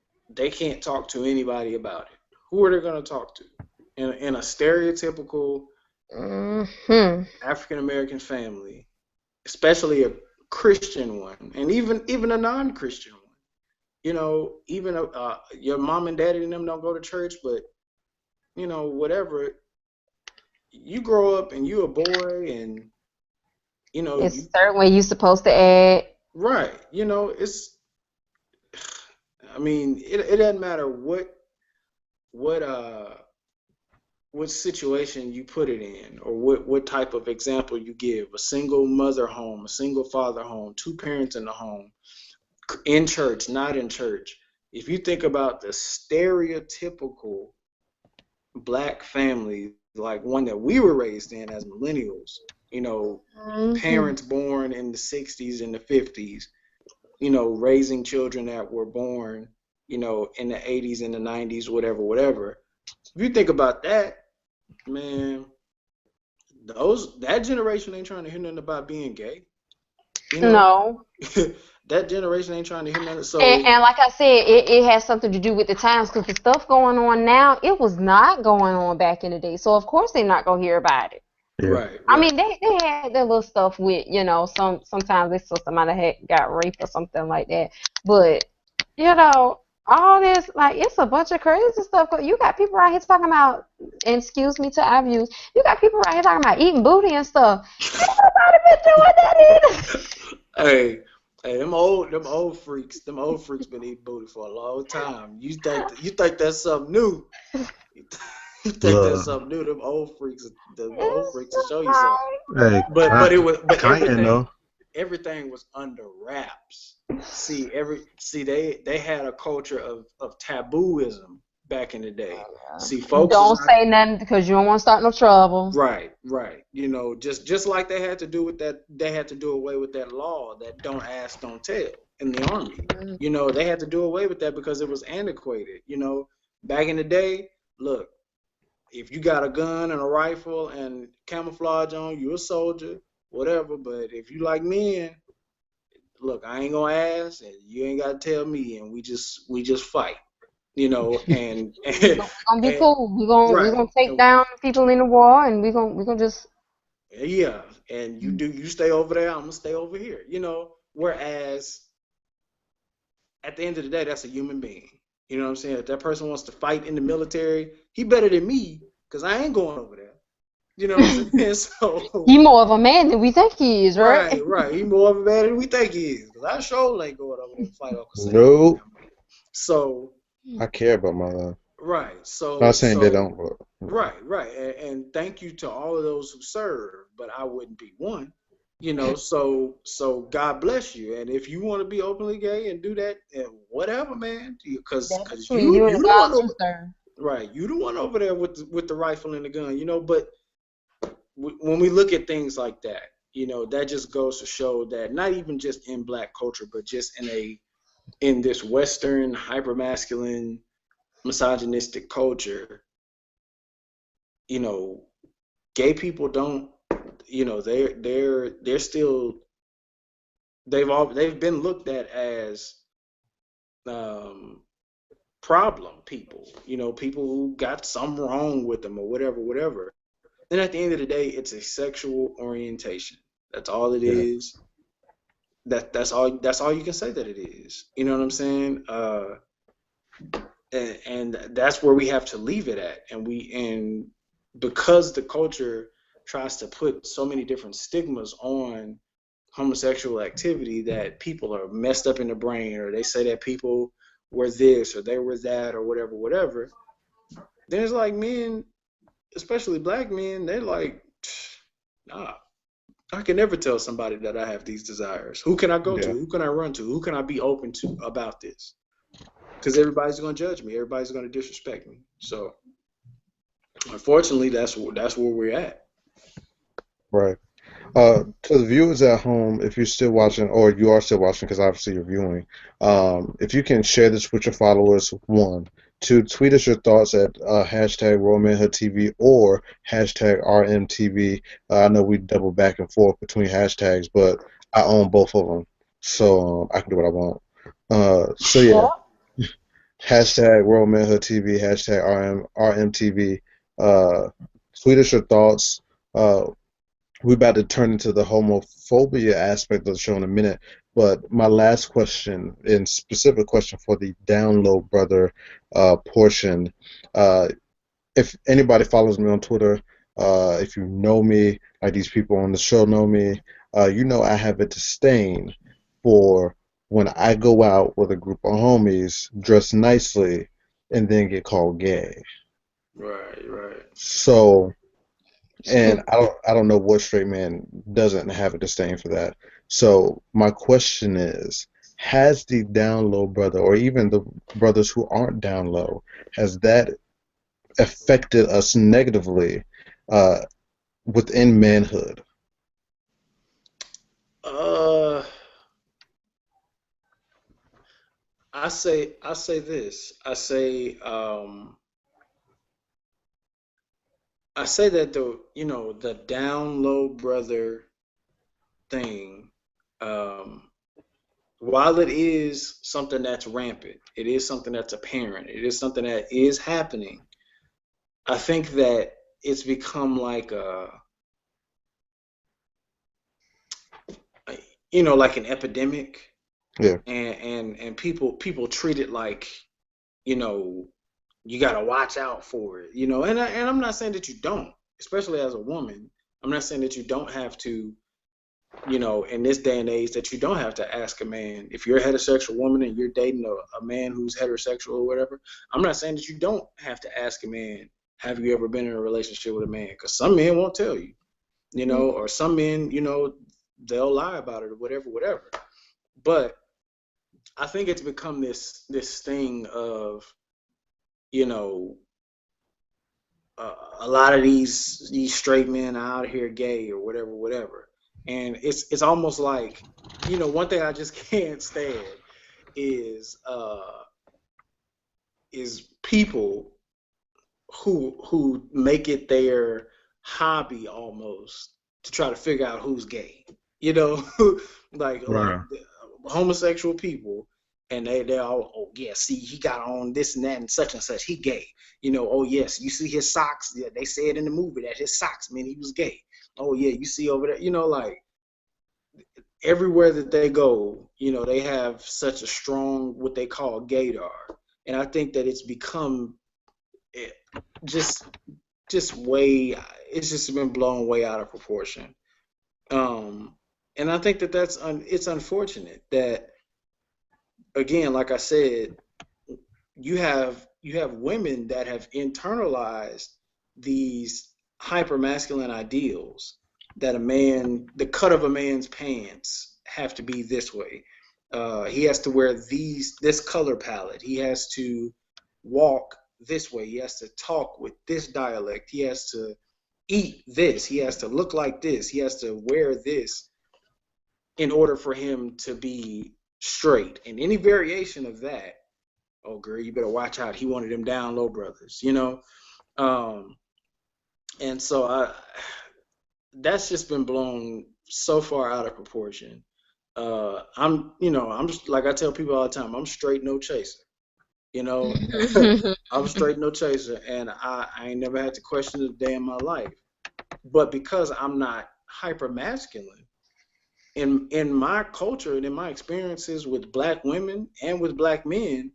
They can't talk to anybody about it. Who are they going to talk to? In a stereotypical Hmm. African American family, especially a Christian one, and even a non-Christian one. Even your mom and daddy and them don't go to church, but whatever. You grow up and you a boy, and It's you a certain way you're supposed to act. right. It's. I mean, it doesn't matter what uh what situation you put it in, or what type of example you give. A single mother home, a single father home, two parents in the home, in church, not in church. If you think about the stereotypical black family, like one that we were raised in as millennials, Hmm. parents born in the 60s and the 50s, raising children that were born, in the 80s and the 90s, whatever. If you think about that, man, that generation ain't trying to hear nothing about being gay. You know, No. that generation ain't trying to hear nothing. And, So and like I said, it has something to do with the times because the stuff going on now, it was not going on back in the day. So of course they're not gonna hear about it. Yeah. right, I right, mean, they had their little stuff with, sometimes they saw somebody got raped or something like that. But, all this, like, it's a bunch of crazy stuff. You got people right here talking about, and excuse me to our views, you got people right here talking about eating booty and stuff. Ain't nobody been doing that either. hey, hey, them old freaks been eating booty for a long time. You think that's something new? You think that's Look, something new? Them old freaks will It's show you something. like, hey, But Cayenne though. everything was under wraps. See, they had a culture of tabooism back in the day. See, folks was don't not say nothing because you don't want to start no trouble. right. Just like they had to do with that, they had to do away with that law that don't ask, don't tell in the army. They had to do away with that because it was antiquated. Back in the day, look, if you got a gun and a rifle and camouflage on, you a soldier, whatever. But if you like men, look, I ain't gonna ask, and you ain't gotta tell me, and we just fight, and We're gonna be and cool. We're right, gonna take and down people in the war, and we're gonna just. yeah, and you stay over there, I'm gonna stay over here, Whereas at the end of the day, that's a human being. You know what I'm saying? If that person wants to fight in the military, he better than me, because I ain't going over there. You know what I'm saying? So He more of a man than we think he is, right? right. He more of a man than we think he is. Because I sure ain't going over there to fight Uncle Sam No, family. So I care about my life. right. Not So saying they don't, but right. And thank you to all of those who serve, but I wouldn't be one. So God bless you. And if you want to be openly gay and do that, and whatever, man, because That between you you and you the the one God you over serve. right. You the one over there with the rifle and the gun. But when we look at things like that, that just goes to show that not even just in black culture, but just in this Western hypermasculine misogynistic culture, you know, gay people don't, they're still they've been looked at as um, problem people, people who got something wrong with them or whatever. And at the end of the day, it's a sexual orientation. That's all it yeah, is. That's all you can say that it is. You know what I'm saying? And that's where we have to leave it at. And because the culture tries to put so many different stigmas on homosexual activity, that people are messed up in the brain, or they say that people were this or they were that or whatever, whatever, then it's like men, especially black men, they're like, nah, I can never tell somebody that I have these desires. Who can I go to? Yeah. Who can I run to? Who can I be open to about this? Because everybody's going to judge me. Everybody's going to disrespect me. So, unfortunately, that's where we're at. Right. To the viewers at home, if you're still watching, or you are still watching, because obviously you're viewing, if you can share this with your followers, one, two, tweet us your thoughts at hashtag RoyManhoodTV or hashtag RMTV. I know we double back and forth between hashtags, but I own both of them, so I can do what I want. So yeah, hashtag RoyManhoodTV, hashtag RMTV. Uh, tweet us your thoughts. Uh, we're about to turn into the homophobia aspect of the show in a minute, but my last question, and specific question for the down low brother portion, uh, if anybody follows me on Twitter, if you know me, like these people on the show know me, you know I have a disdain for when I go out with a group of homies, dress nicely, and then get called gay. Right, right. So, and I don't know what straight man doesn't have a disdain for that. So my question is, has the down low brother, or even the brothers who aren't down low, has that affected us negatively uh, within manhood? Uh, I say this. I say that the down low brother thing, um, while it is something that's rampant, it is something that's apparent, it is something that is happening. I think that it's become like like an epidemic, Yeah, and people treat it like, you know, you got to watch out for it, and I'm not saying that you don't, especially as a woman. I'm not saying that you don't have to, in this day and age, that you don't have to ask a man if you're a heterosexual woman and you're dating a man who's heterosexual or whatever. I'm not saying that you don't have to ask a man, have you ever been in a relationship with a man? Because some men won't tell you, or some men, they'll lie about it or whatever, whatever. But I think it's become this thing of, you know, a lot of these straight men are out here gay or whatever, whatever. And it's almost like, one thing I just can't stand is people who make it their hobby almost to try to figure out who's gay. You know, like right, homosexual people, and they all, oh yeah, see, he got on this and that and such, he gay. Oh yes, you see his socks. Yeah, they said in the movie that his socks meant he was gay. Oh yeah, you see over there, like everywhere that they go, they have such a strong what they call gaydar, and I think that it's become eh, just way, it's just been blown way out of proportion. Um, and I think that it's unfortunate that, again, like I said, you have women that have internalized these hyper masculine ideals, that the cut of a man's pants have to be this way. He has to wear this color palette. He has to walk this way. He has to talk with this dialect. He has to eat this. He has to look like this. He has to wear this in order for him to be straight. And any variation of that, oh girl, you better watch out. He wanted them down low brothers. Um, and so that's just been blown so far out of proportion. I'm just, like I tell people all the time, I'm straight, no chaser. You know, I'm straight, no chaser, and I ain't never had to question a day in my life. But because I'm not hyper masculine, in my culture and in my experiences with black women and with black men,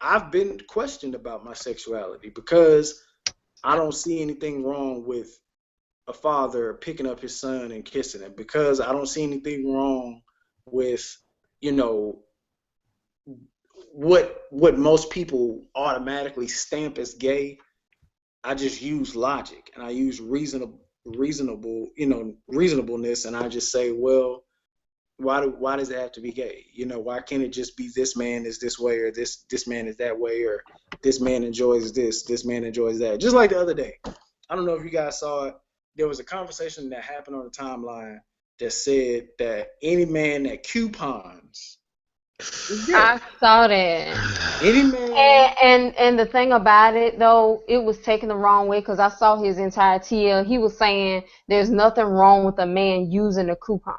I've been questioned about my sexuality, because I don't see anything wrong with a father picking up his son and kissing him, because I don't see anything wrong with, you know, what what most people automatically stamp as gay, I just use logic and I use reasonableness, and I just say, well, why does it have to be gay? Why can't it just be this man is this way, or this man is that way, or this man enjoys this man enjoys that? Just like the other day, I don't know if you guys saw it. There was a conversation that happened on the timeline that said that any man that coupons is gay. I saw that. Any man. And the thing about it though, it was taken the wrong way because I saw his entire TL. He was saying there's nothing wrong with a man using a coupon.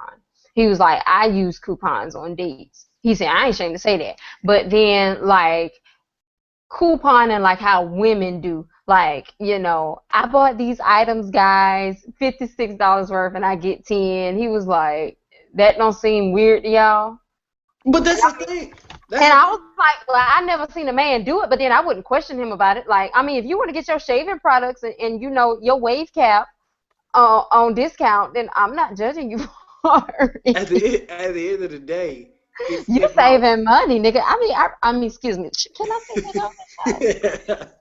He was like, I use coupons on dates. He said, I ain't ashamed to say that. But then like couponing like how women do. Like, I bought these items, guys, $56 worth, and I get 10. He was like, that don't seem weird to y'all? But that's the thing. I was like, well, I never seen a man do it, but then I wouldn't question him about it. Like, I mean, if you want to get your shaving products and your wave cap on discount, then I'm not judging you for it. At the end of the day, you saving money, nigga. I mean, excuse me. Can I say that?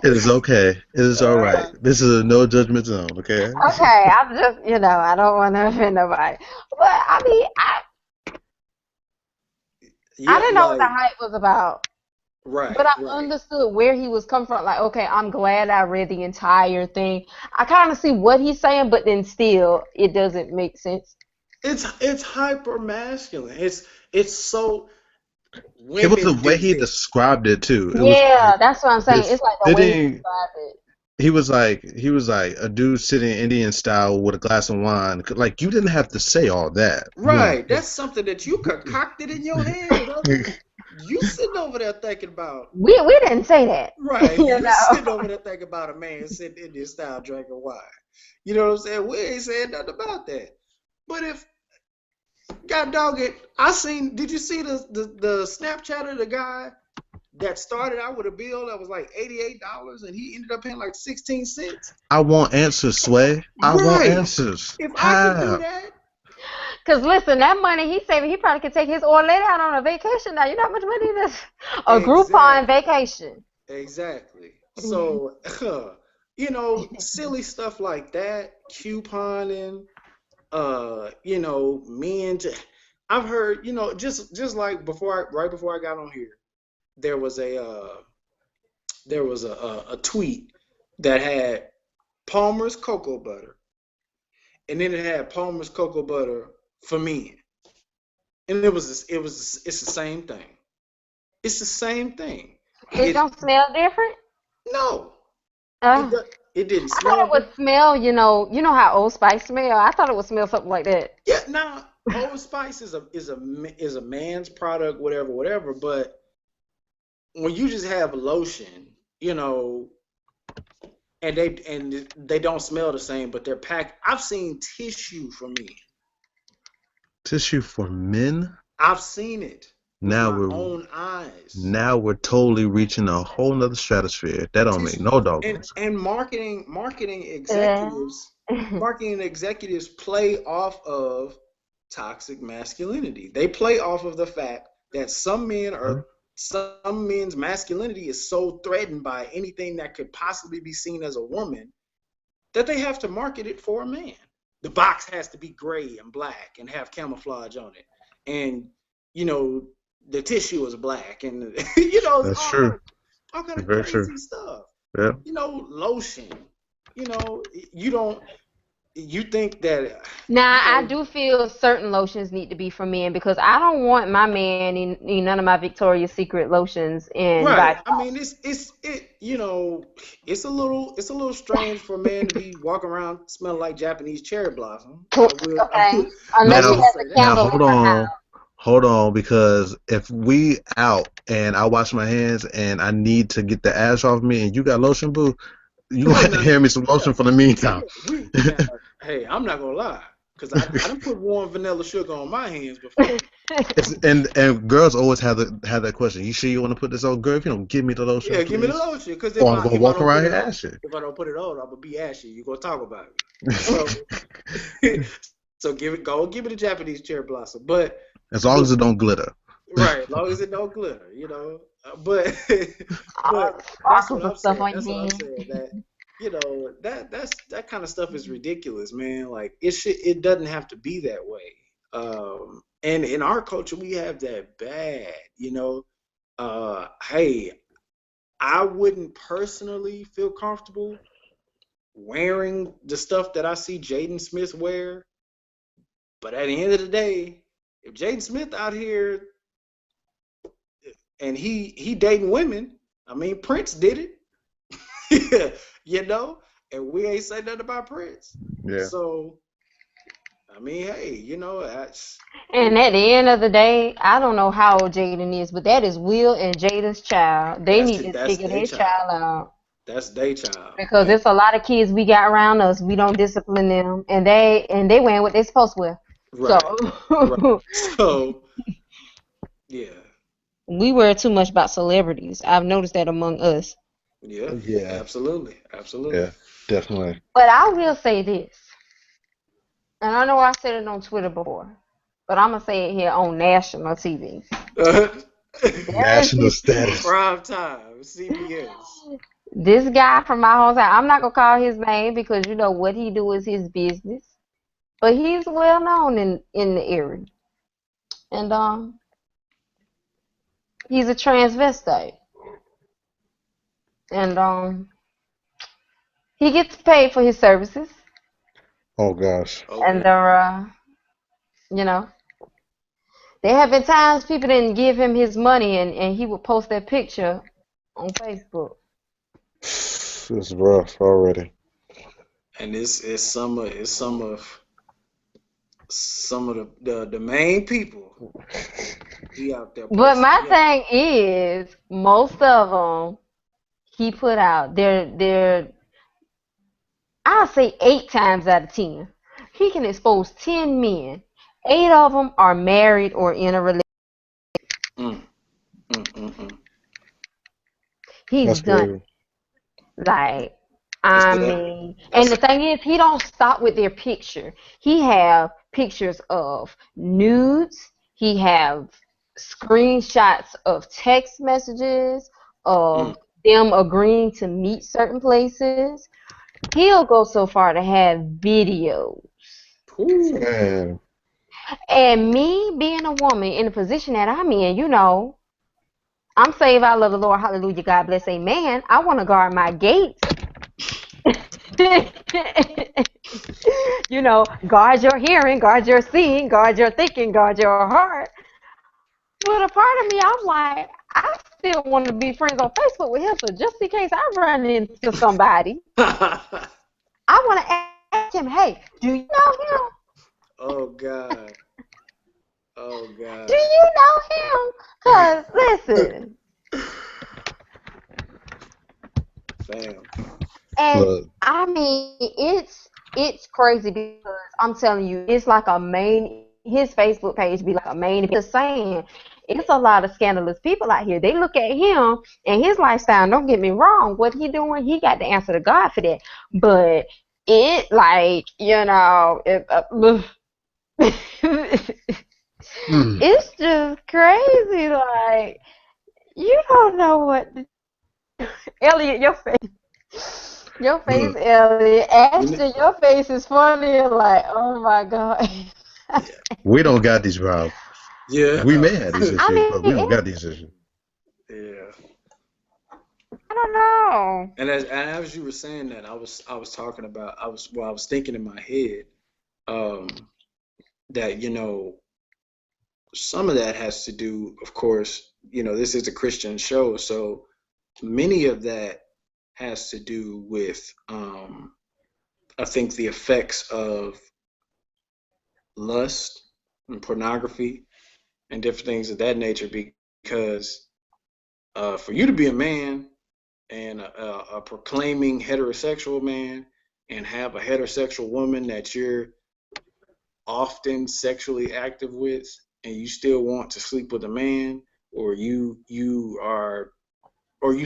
It is okay. It is all right. This is a no judgment zone, okay? Okay, I'm just, I don't want to offend nobody. But, I mean, I didn't know what the hype was about. Right. But I understood where he was coming from. Like, okay, I'm glad I read the entire thing. I kind of see what he's saying, but then still, it doesn't make sense. It's hyper masculine. It's so. It was the way he described it too. That's what I'm saying. It's like the way he described it. He was like a dude sitting Indian style with a glass of wine. Like, you didn't have to say all that. Right. That's something that you concocted in your head. You sitting over there thinking about. We didn't say that. Right. You sitting over there thinking about a man sitting Indian style drinking wine. You know what I'm saying? We ain't saying nothing about that. But if, God dog it, did you see the Snapchat of the guy that started out with a bill that was like $88 and he ended up paying like 16 cents? I want answers, Sway. I want answers. If I could do that. Because listen, that money he's saving, he probably could take his old lady out on a vacation now. You know how much money it is? A Groupon vacation. Exactly. So, silly stuff like that, couponing, men. I've heard, just like right before I got on here, there was a tweet that had Palmer's cocoa butter, and then it had Palmer's cocoa butter for men, and it's the same thing. It's the same thing. It don't smell different? No. It didn't smell. I thought it would smell, you know how Old Spice smell? I thought it would smell something like that. Yeah, now Old Spice is a man's product, whatever. But when you just have lotion, and they don't smell the same, but they're packed. I've seen tissue for men. Tissue for men? I've seen it. With my own eyes. Now we're totally reaching a whole nother stratosphere. That don't make no dog. And marketing executives play off of toxic masculinity. They play off of the fact that some men's masculinity is so threatened by anything that could possibly be seen as a woman that they have to market it for a man. The box has to be gray and black and have camouflage on it, and the tissue is black, and that's true. All kind of crazy stuff. Yeah. Lotion. You think that. Now I do feel certain lotions need to be for men because I don't want my man in none of my Victoria's Secret lotions in. Right. I mean, it's a little strange for a man to be walking around smelling like Japanese cherry blossom. Okay. Unless he has a candle. Hold on, because if we out and I wash my hands and I need to get the ash off me and you got lotion, boo, you gonna have to hand me some lotion for the meantime. Hey, I'm not gonna lie, because I done put warm vanilla sugar on my hands before. And girls always have that question. You sure you want to put this on, girl? If you don't give me the lotion, yeah, give me the lotion. Because I'm gonna walk around here ashy. If I don't put it on, I'm gonna be ashy. You gonna talk about it. So give me the Japanese cherry blossom, but. As long as it don't glitter. Right, as long as it don't glitter, you know. But All but the that's what sparkles and I'm stuff saying. on That's your what I'm hand. saying. That that kind of stuff is ridiculous, man. Like it doesn't have to be that way. And in our culture, we have that bad, you know. Hey, I wouldn't personally feel comfortable wearing the stuff that I see Jaden Smith wear. But at the end of the day, if Jaden Smith out here and he dating women, I mean Prince did it, you know, and we ain't say nothing about Prince. Yeah. So I mean, hey, you know, that's And at the end of the day, I don't know how old Jaden is, but that is Will and Jada's child. They need to that's figure their their child. child out. That's their child. Because And there's a lot of kids we got around us, we don't discipline them, and they wearing what they supposed to wear. So right, right. So yeah, we worry too much about celebrities. I've noticed that among us. yeah, Yeah. absolutely, absolutely. Yeah. Definitely. But I will say this, and I know I said it on Twitter before, but I'm gonna say it here on national TV. There is National status. Prime time, CBS. this guy from my hometown. I'm not gonna call his name because you know what he do is his business, but he's well known in the area, and he's a transvestite, and he gets paid for his services, Oh gosh. and Okay. you know. There have been times people didn't give him his money and he would post that picture on Facebook. It's rough already. And it's some of the main people he out there But posting. my Yeah. thing is, most of them he put out, they're I'll say 8 times out of 10, he can expose 10 men. 8 of them are married or in a relationship. Mm, mm. He's That's done crazy. like And I see that mean, and that's the thing is, he don't stop with their picture. He have pictures of nudes. He have screenshots of text messages mm, of them agreeing to meet certain places. He'll go so far to have videos. whew. Man. And me being a woman in the position that I'm in, you know, I'm saved. I love the Lord. Hallelujah. God bless. Amen. I want to guard my gates. You know, guard your hearing, guard your seeing, guard your thinking, guard your heart. But a part of me, I'm like, I still want to be friends on Facebook with him. So just in case I run into somebody, I want to ask him, hey, do you know him? Oh God. Oh Do God. you know him? Because listen, Fam. and Look. I mean, it's crazy because I'm telling you, it's like a main his Facebook page be like a main just saying it's a lot of scandalous people out here. They look at him and his lifestyle, don't get me wrong, what he doing, he got to answer to God for that. But it like, you know, Mm. it's just crazy. Like you don't know what Elliot, your face, Look. Elliot. You know, Ashton, your face is funny. Like, oh my God. yeah. We don't got these problems. Yeah. We may have these I issues, mean, but we don't got these issues. Yeah. I don't know. And as you were saying that, I was talking about I was thinking in my head, um, that some of that has to do, of course, this is a Christian show, so many of that has to do with, I think, the effects of lust and pornography and different things of that nature. Because for you to be a man and a proclaiming heterosexual man and have a heterosexual woman that you're often sexually active with, and you still want to sleep with a man, or you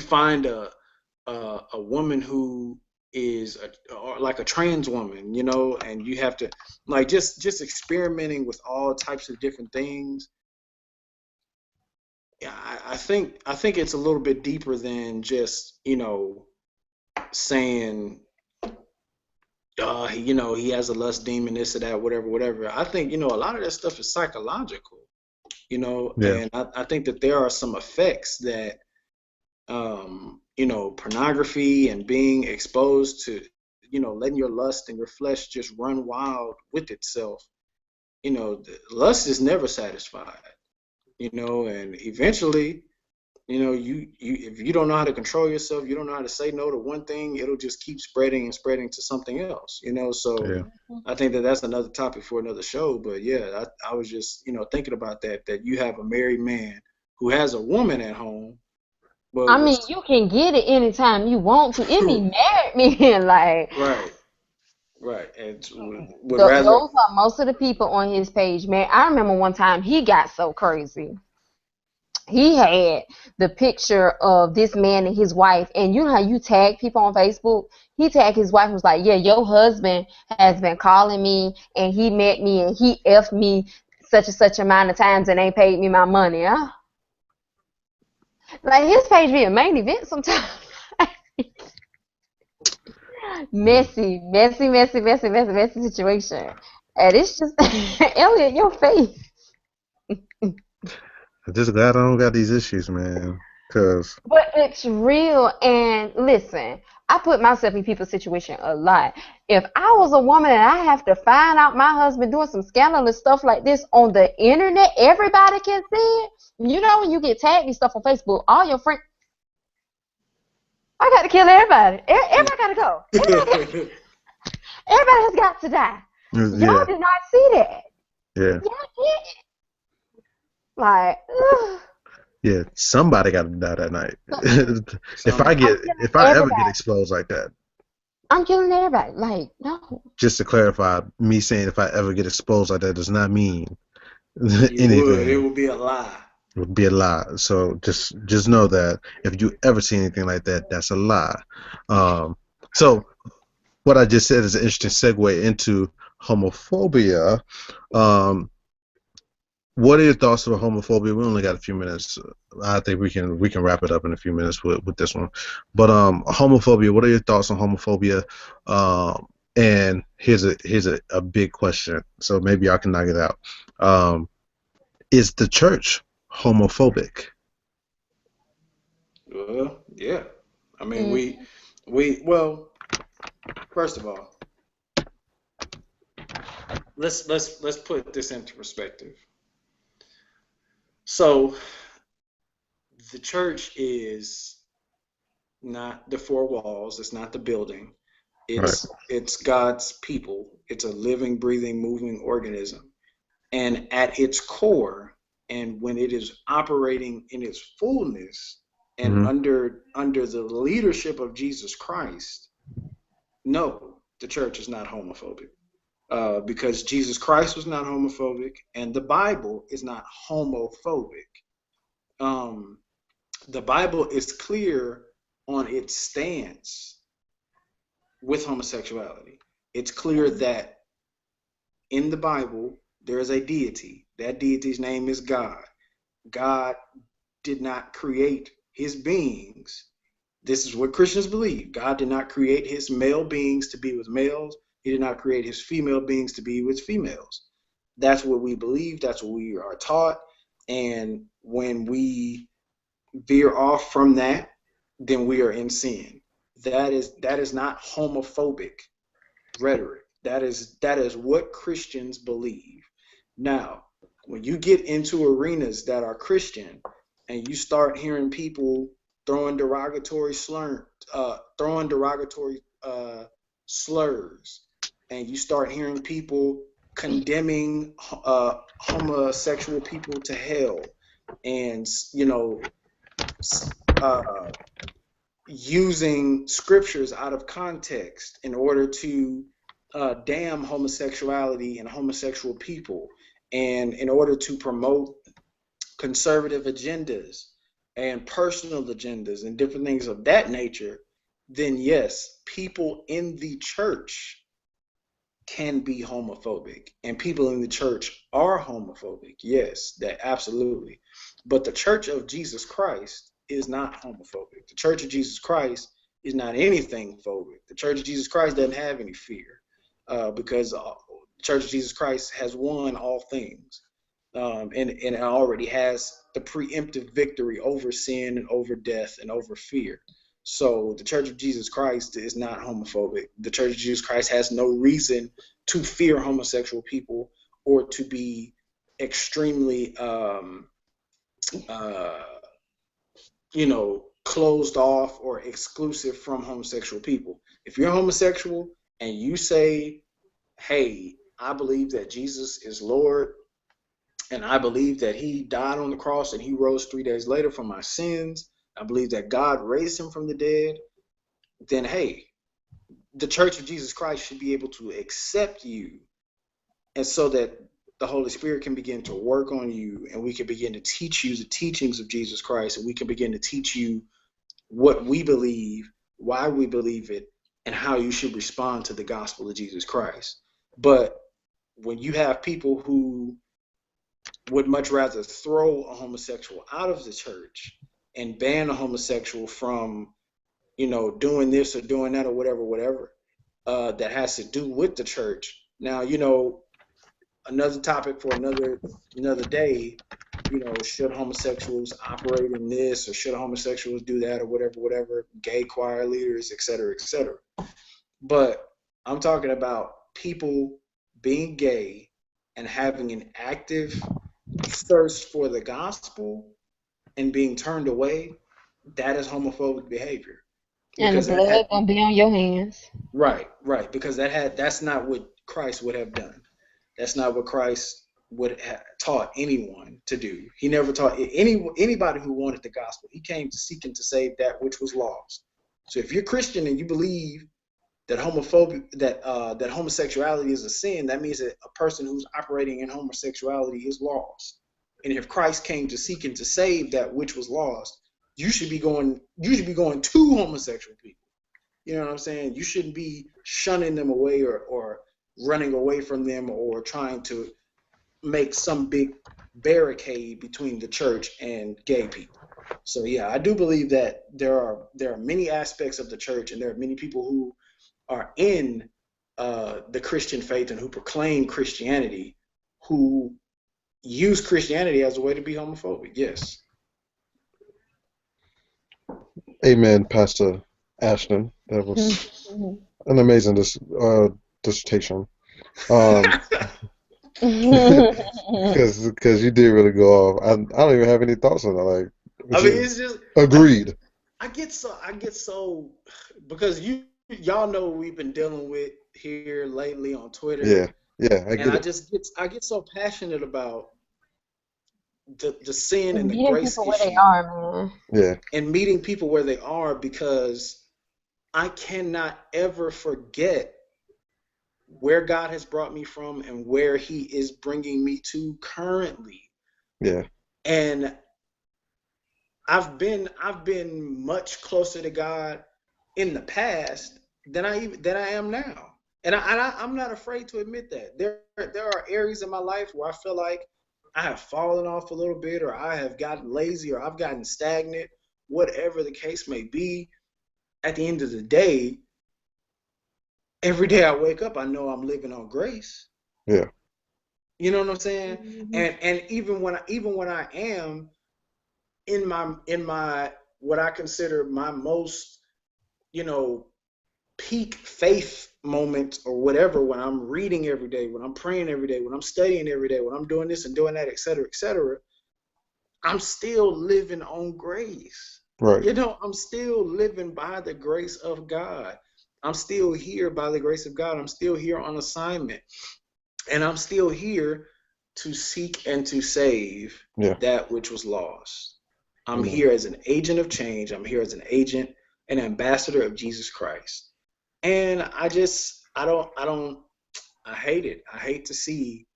find a woman who is or like a trans woman, and you have to, like, just experimenting with all types of different things. yeah, I think it's a little bit deeper than just, saying he has a lust demon, this or that, whatever, whatever. I think, a lot of that stuff is psychological, Yeah, and I think that there are some effects that pornography and being exposed to, letting your lust and your flesh just run wild with itself. Lust is never satisfied, and eventually, you if you don't know how to control yourself, you don't know how to say no to one thing, it'll just keep spreading and spreading to something else, so yeah. I think that that's another topic for another show. But yeah, I was just, thinking about that you have a married man who has a woman at home, but I mean, was you can get it anytime you want to. It be married men like right, right, and would rather. those are most of the people on his page, man. I remember one time he got so crazy. He had the picture of this man and his wife, and you know how you tag people on Facebook? He tagged his wife and was like, yeah, your husband has been calling me and he met me and he effed me such and such amount of times and ain't paid me my money. Like his page be a main event sometimes. Messy, messy, messy, messy, messy, messy situation. And it's just Elliot, your face. I'm just glad I don't got these issues, man. Cause But it's real. And listen, I put myself in people's situation a lot. If I was a woman and I have to find out my husband doing some scandalous stuff like this on the internet, everybody can see it. You know, when you get tagged and stuff on Facebook, all your friends, I got to kill everybody. Everybody got to go. Everybody has got to die. Y'all yeah, did not see that. yeah, Y'all did. Like, ugh. yeah. Somebody got to die that night. Somebody. I'm killing If I ever get everybody. exposed like that, I'm killing everybody. Like, no. just to clarify, me saying if I ever get exposed like that does not mean You would. It anything. would be a lie. It would be a lie. So just know that if you ever see anything like that, that's a lie. Um, so what I just said is an interesting segue into homophobia. Um, what are your thoughts about homophobia? We only got a few minutes. I think we can wrap it up in a few minutes with this one. But homophobia. What are your thoughts on homophobia? And here's a big question. So maybe I can knock it out. Um, is the church homophobic? Well, yeah. I mean, Mm. well, first of all, let's put this into perspective. So the church is not the four walls. It's not the building. Right. It's God's people. It's a living, breathing, moving organism. And at its core, and when it is operating in its fullness and Hmm. under the leadership of Jesus Christ, no, the church is not homophobic. Because Jesus Christ was not homophobic, and the Bible is not homophobic. Um, the Bible is clear on its stance with homosexuality. It's clear that in the Bible there is a deity. That deity's name is God. God did not create his beings. This is what Christians believe. God did not create his male beings to be with males. He did not create his female beings to be with females. That's what we believe. That's what we are taught. And when we veer off from that, then we are in sin. That is not homophobic rhetoric. That is what Christians believe. Now, when you get into arenas that are Christian and you start hearing people throwing derogatory slurs, and you start hearing people condemning homosexual people to hell, and uh, using scriptures out of context in order to damn homosexuality and homosexual people, and in order to promote conservative agendas and personal agendas and different things of that nature, then yes, people in the church can be homophobic, and people in the church are homophobic. Yes, that absolutely. But the Church of Jesus Christ is not homophobic. The Church of Jesus Christ is not anything phobic. The Church of Jesus Christ doesn't have any fear, because the Church of Jesus Christ has won all things, and it already has the preemptive victory over sin and over death and over fear. So the Church of Jesus Christ is not homophobic. The Church of Jesus Christ has no reason to fear homosexual people or to be extremely, closed off or exclusive from homosexual people. If you're homosexual and you say, hey, I believe that Jesus is Lord, and I believe that he died on the cross and he rose 3 days later for my sins, I believe that God raised him from the dead, then hey, the Church of Jesus Christ should be able to accept you, and so that the Holy Spirit can begin to work on you, and we can begin to teach you the teachings of Jesus Christ, and we can begin to teach you what we believe, why we believe it, and how you should respond to the gospel of Jesus Christ. But when you have people who would much rather throw a homosexual out of the church and ban a homosexual from, doing this or doing that or whatever, that has to do with the church. Now, another topic for another day, should homosexuals operate in this, or should homosexuals do that, or whatever, gay choir leaders, et cetera. But I'm talking about people being gay and having an active thirst for the gospel and being turned away. That is homophobic behavior. And the Because blood gonna be on your hands. right, because that's not what Christ would have done. That's not what Christ would have taught anyone to do. He never taught anybody who wanted the gospel. He came to seek and to save that which was lost. So if you're Christian and you believe that that homosexuality is a sin, that means that a person who's operating in homosexuality is lost. And if Christ came to seek and to save that which was lost, you should be going to homosexual people. You know what I'm saying? You shouldn't be shunning them away, or running away from them, or trying to make some big barricade between the church and gay people. So yeah, I do believe that there are many aspects of the church, and there are many people who are in the Christian faith and who proclaim Christianity, who use Christianity as a way to be homophobic. Yes. Amen, Pastor Ashton. That was an amazing dissertation. Because you did really go off. I don't even have any thoughts on that. Like, it's just agreed. I get so because y'all know what we've been dealing with here lately on Twitter. Yeah, I get it. I get so passionate about the sin and the meeting grace people issue. where they are, man. Yeah. And meeting people where they are, because I cannot ever forget where God has brought me from and where he is bringing me to currently. Yeah. And I've been much closer to God in the past than I am now. And I'm not afraid to admit that. There are areas in my life where I feel like I have fallen off a little bit, or I have gotten lazy, or I've gotten stagnant, whatever the case may be. At the end of the day, every day I wake up, I know I'm living on grace. Yeah. You know what I'm saying? Mm-hmm. And even when I am in my what I consider my most, peak faith moment or whatever, when I'm reading every day, when I'm praying every day, when I'm studying every day, when I'm doing this and doing that, et cetera, I'm still living on grace. Right. I'm still living by the grace of God. I'm still here by the grace of God. I'm still here on assignment. And I'm still here to seek and to save that which was lost. I'm here as an agent of change. I'm here as an agent, an ambassador of Jesus Christ. And I hate it. I hate to see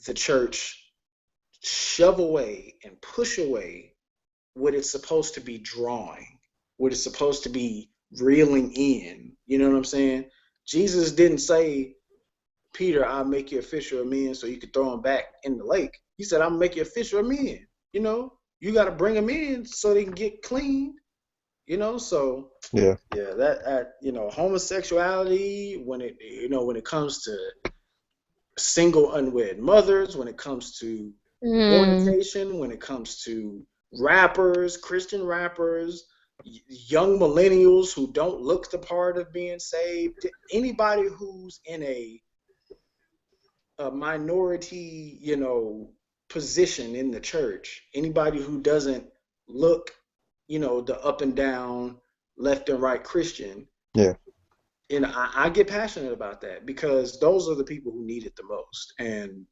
the church shove away and push away what it's supposed to be drawing, what it's supposed to be reeling in. You know what I'm saying? Jesus didn't say, Peter, I'll make you a fisher of men so you can throw them back in the lake. He said, I'm gonna make you a fisher of men. You know, you got to bring them in so they can get clean. You know, so Yeah. that homosexuality, when it comes to single unwed mothers, when it comes to fornication, when it comes to rappers, Christian rappers, young millennials who don't look the part of being saved, anybody who's in a minority, position in the church, anybody who doesn't look, the up and down, left and right Christian. Yeah. And I get passionate about that because those are the people who need it the most, and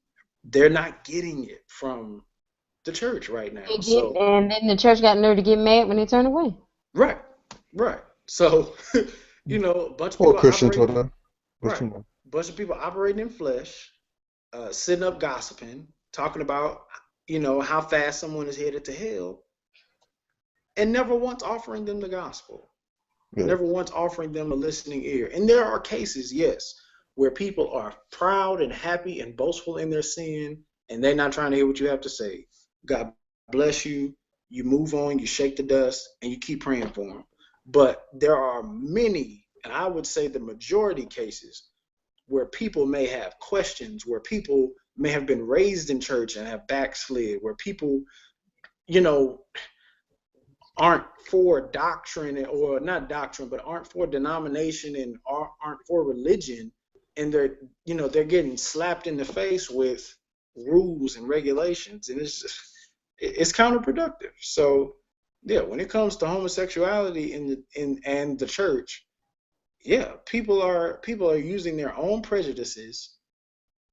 they're not getting it from the church right now. And then the church got nerve to get mad when they turn away. Right. So, a bunch of people Or Christian operating, Twitter. right, bunch of people operating in flesh, sitting up gossiping, talking about, how fast someone is headed to hell, and never once offering them the gospel. Yeah. Never once offering them a listening ear. And there are cases, yes, where people are proud and happy and boastful in their sin, and they're not trying to hear what you have to say. God bless you. You move on, you shake the dust, and you keep praying for them. But there are many, and I would say the majority cases, where people may have questions, where people may have been raised in church and have backslid, where people, aren't for doctrine, or not doctrine, but aren't for denomination and aren't for religion, and they're getting slapped in the face with rules and regulations, and it's counterproductive. So yeah, when it comes to homosexuality in the church, yeah, people are using their own prejudices.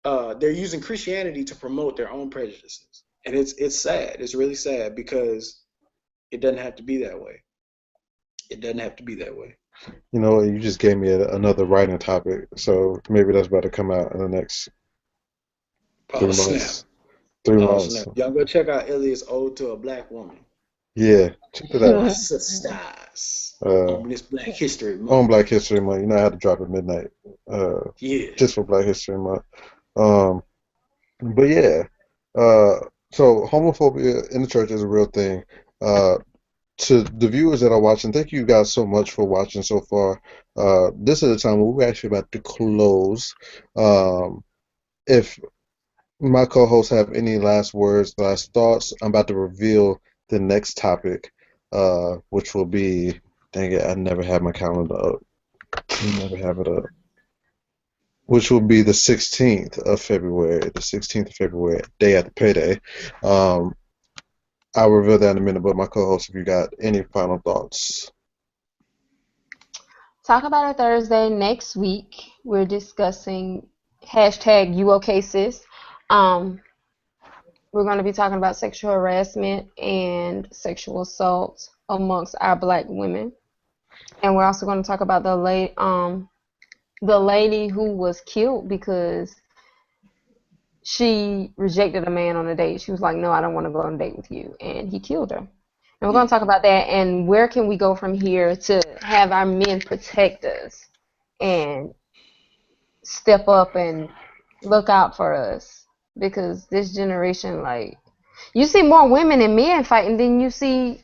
They're using Christianity to promote their own prejudices, and it's sad. It's really sad because it doesn't have to be that way. It doesn't have to be that way. You know, you just gave me another writing topic, so maybe that's about to come out in the next 3 months. Snap. 3 months. Snap. Y'all go check out Elliot's Ode to a Black Woman. Yeah, check it out. Sisters. On this Black History Month. On Black History Month. You know, I had to drop at midnight. Yeah. Just for Black History Month. But yeah. So homophobia in the church is a real thing. To the viewers that are watching, thank you guys so much for watching so far. This is the time where we're actually about to close. If my co-hosts have any last words, last thoughts, I'm about to reveal the next topic, which will be, dang it, I never have my calendar up. I never have it up. Which will be the 16th of February. The 16th of February, day after payday. I'll reveal that in a minute, but my co-host, if you got any final thoughts. Talk about it Thursday next week. We're discussing hashtag #UOKSIS. We're going to be talking about sexual harassment and sexual assault amongst our Black women. And we're also going to talk about the lady who was killed because she rejected a man on a date. She was like, no, I don't want to go on a date with you. And he killed her. And we're going to talk about that and where can we go from here to have our men protect us and step up and look out for us. Because this generation, like, you see more women and men fighting than you see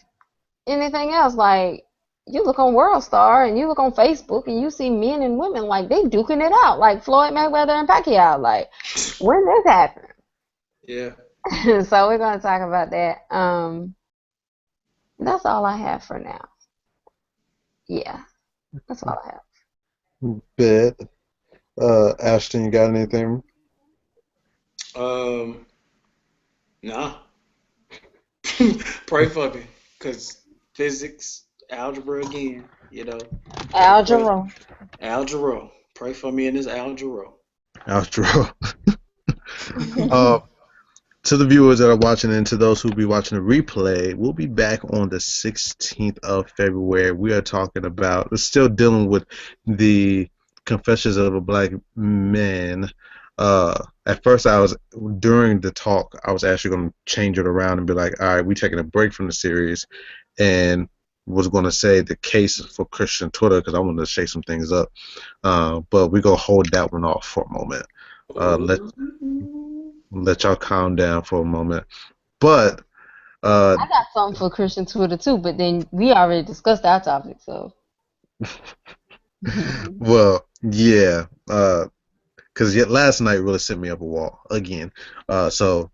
anything else. Like, you look on World Star and you look on Facebook and you see men and women, like, they duking it out. Like Floyd Mayweather and Pacquiao. Like, when this happen? Yeah. So we're going to talk about that. That's all I have for now. Yeah. That's all I have. Bet. Ashton, you got anything? Nah. Pray for me, cause physics, algebra again, Algebra. Algebra. Pray for me in this algebra. Algebra. To the viewers that are watching and to those who will be watching the replay, we'll be back on the 16th of February. We are talking about, still dealing with the Confessions of a Black Man. At first, during the talk, I was actually going to change it around and be like, all right, we're taking a break from the series, and was going to say the case for Christian Twitter because I wanted to shake some things up. But we're going to hold that one off for a moment. Let y'all calm down for a moment. But uh, I got something for Christian Twitter too, but then we already discussed our topic, so. well, yeah, because last night really sent me up a wall again. So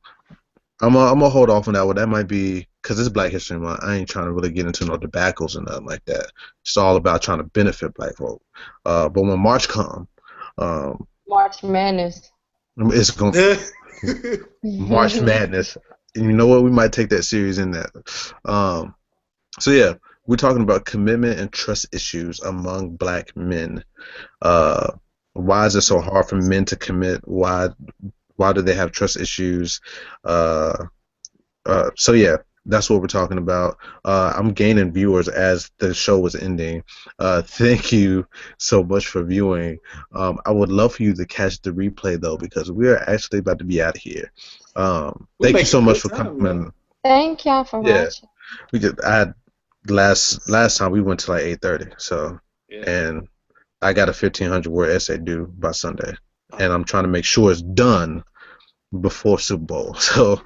I'm gonna hold off on that one. That might be because it's Black History Month. I ain't trying to really get into no debaccles and nothing like that. It's all about trying to benefit Black folk. But when March come, um, March Madness. it's gonna March Madness. And you know what? We might take that series in that. So yeah, we're talking about commitment and trust issues among Black men. Uh, why is it so hard for men to commit? Why do they have trust issues? So yeah, that's what we're talking about. I'm gaining viewers as the show was ending. Thank you so much for viewing. I would love for you to catch the replay though, because we are actually about to be out of here. Thank you so much for coming. Thank y'all for watching. I had last time we went to like 8:30. So and I got a 1,500 word essay due by Sunday, and I'm trying to make sure it's done before Super Bowl. So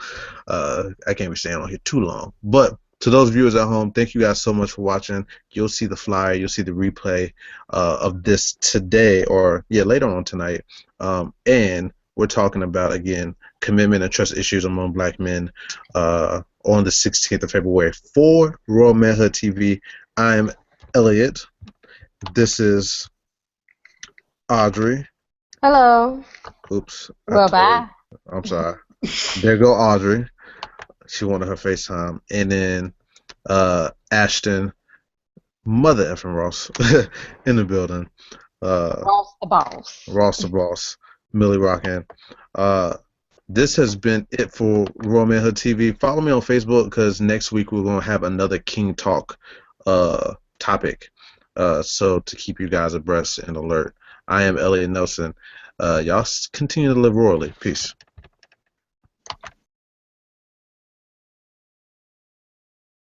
I can't be staying on here too long. But to those viewers at home, thank you guys so much for watching. You'll see the flyer, you'll see the replay of this today, or later on tonight. And we're talking about, again, commitment and trust issues among Black men on the 16th of February for Royal Manhood TV. I'm Elliot. This is Audrey. Hello. Oops. Well, bye. I'm sorry. There go Audrey. She wanted her FaceTime. And then Ashton, mother effing Ross, in the building. Ross the boss. Ross the boss. Millie Rockin'. This has been it for Royal Manhood TV. Follow me on Facebook because next week we're going to have another King Talk topic. So to keep you guys abreast and alert. I am Elliot Nelson. Y'all continue to live royally. Peace.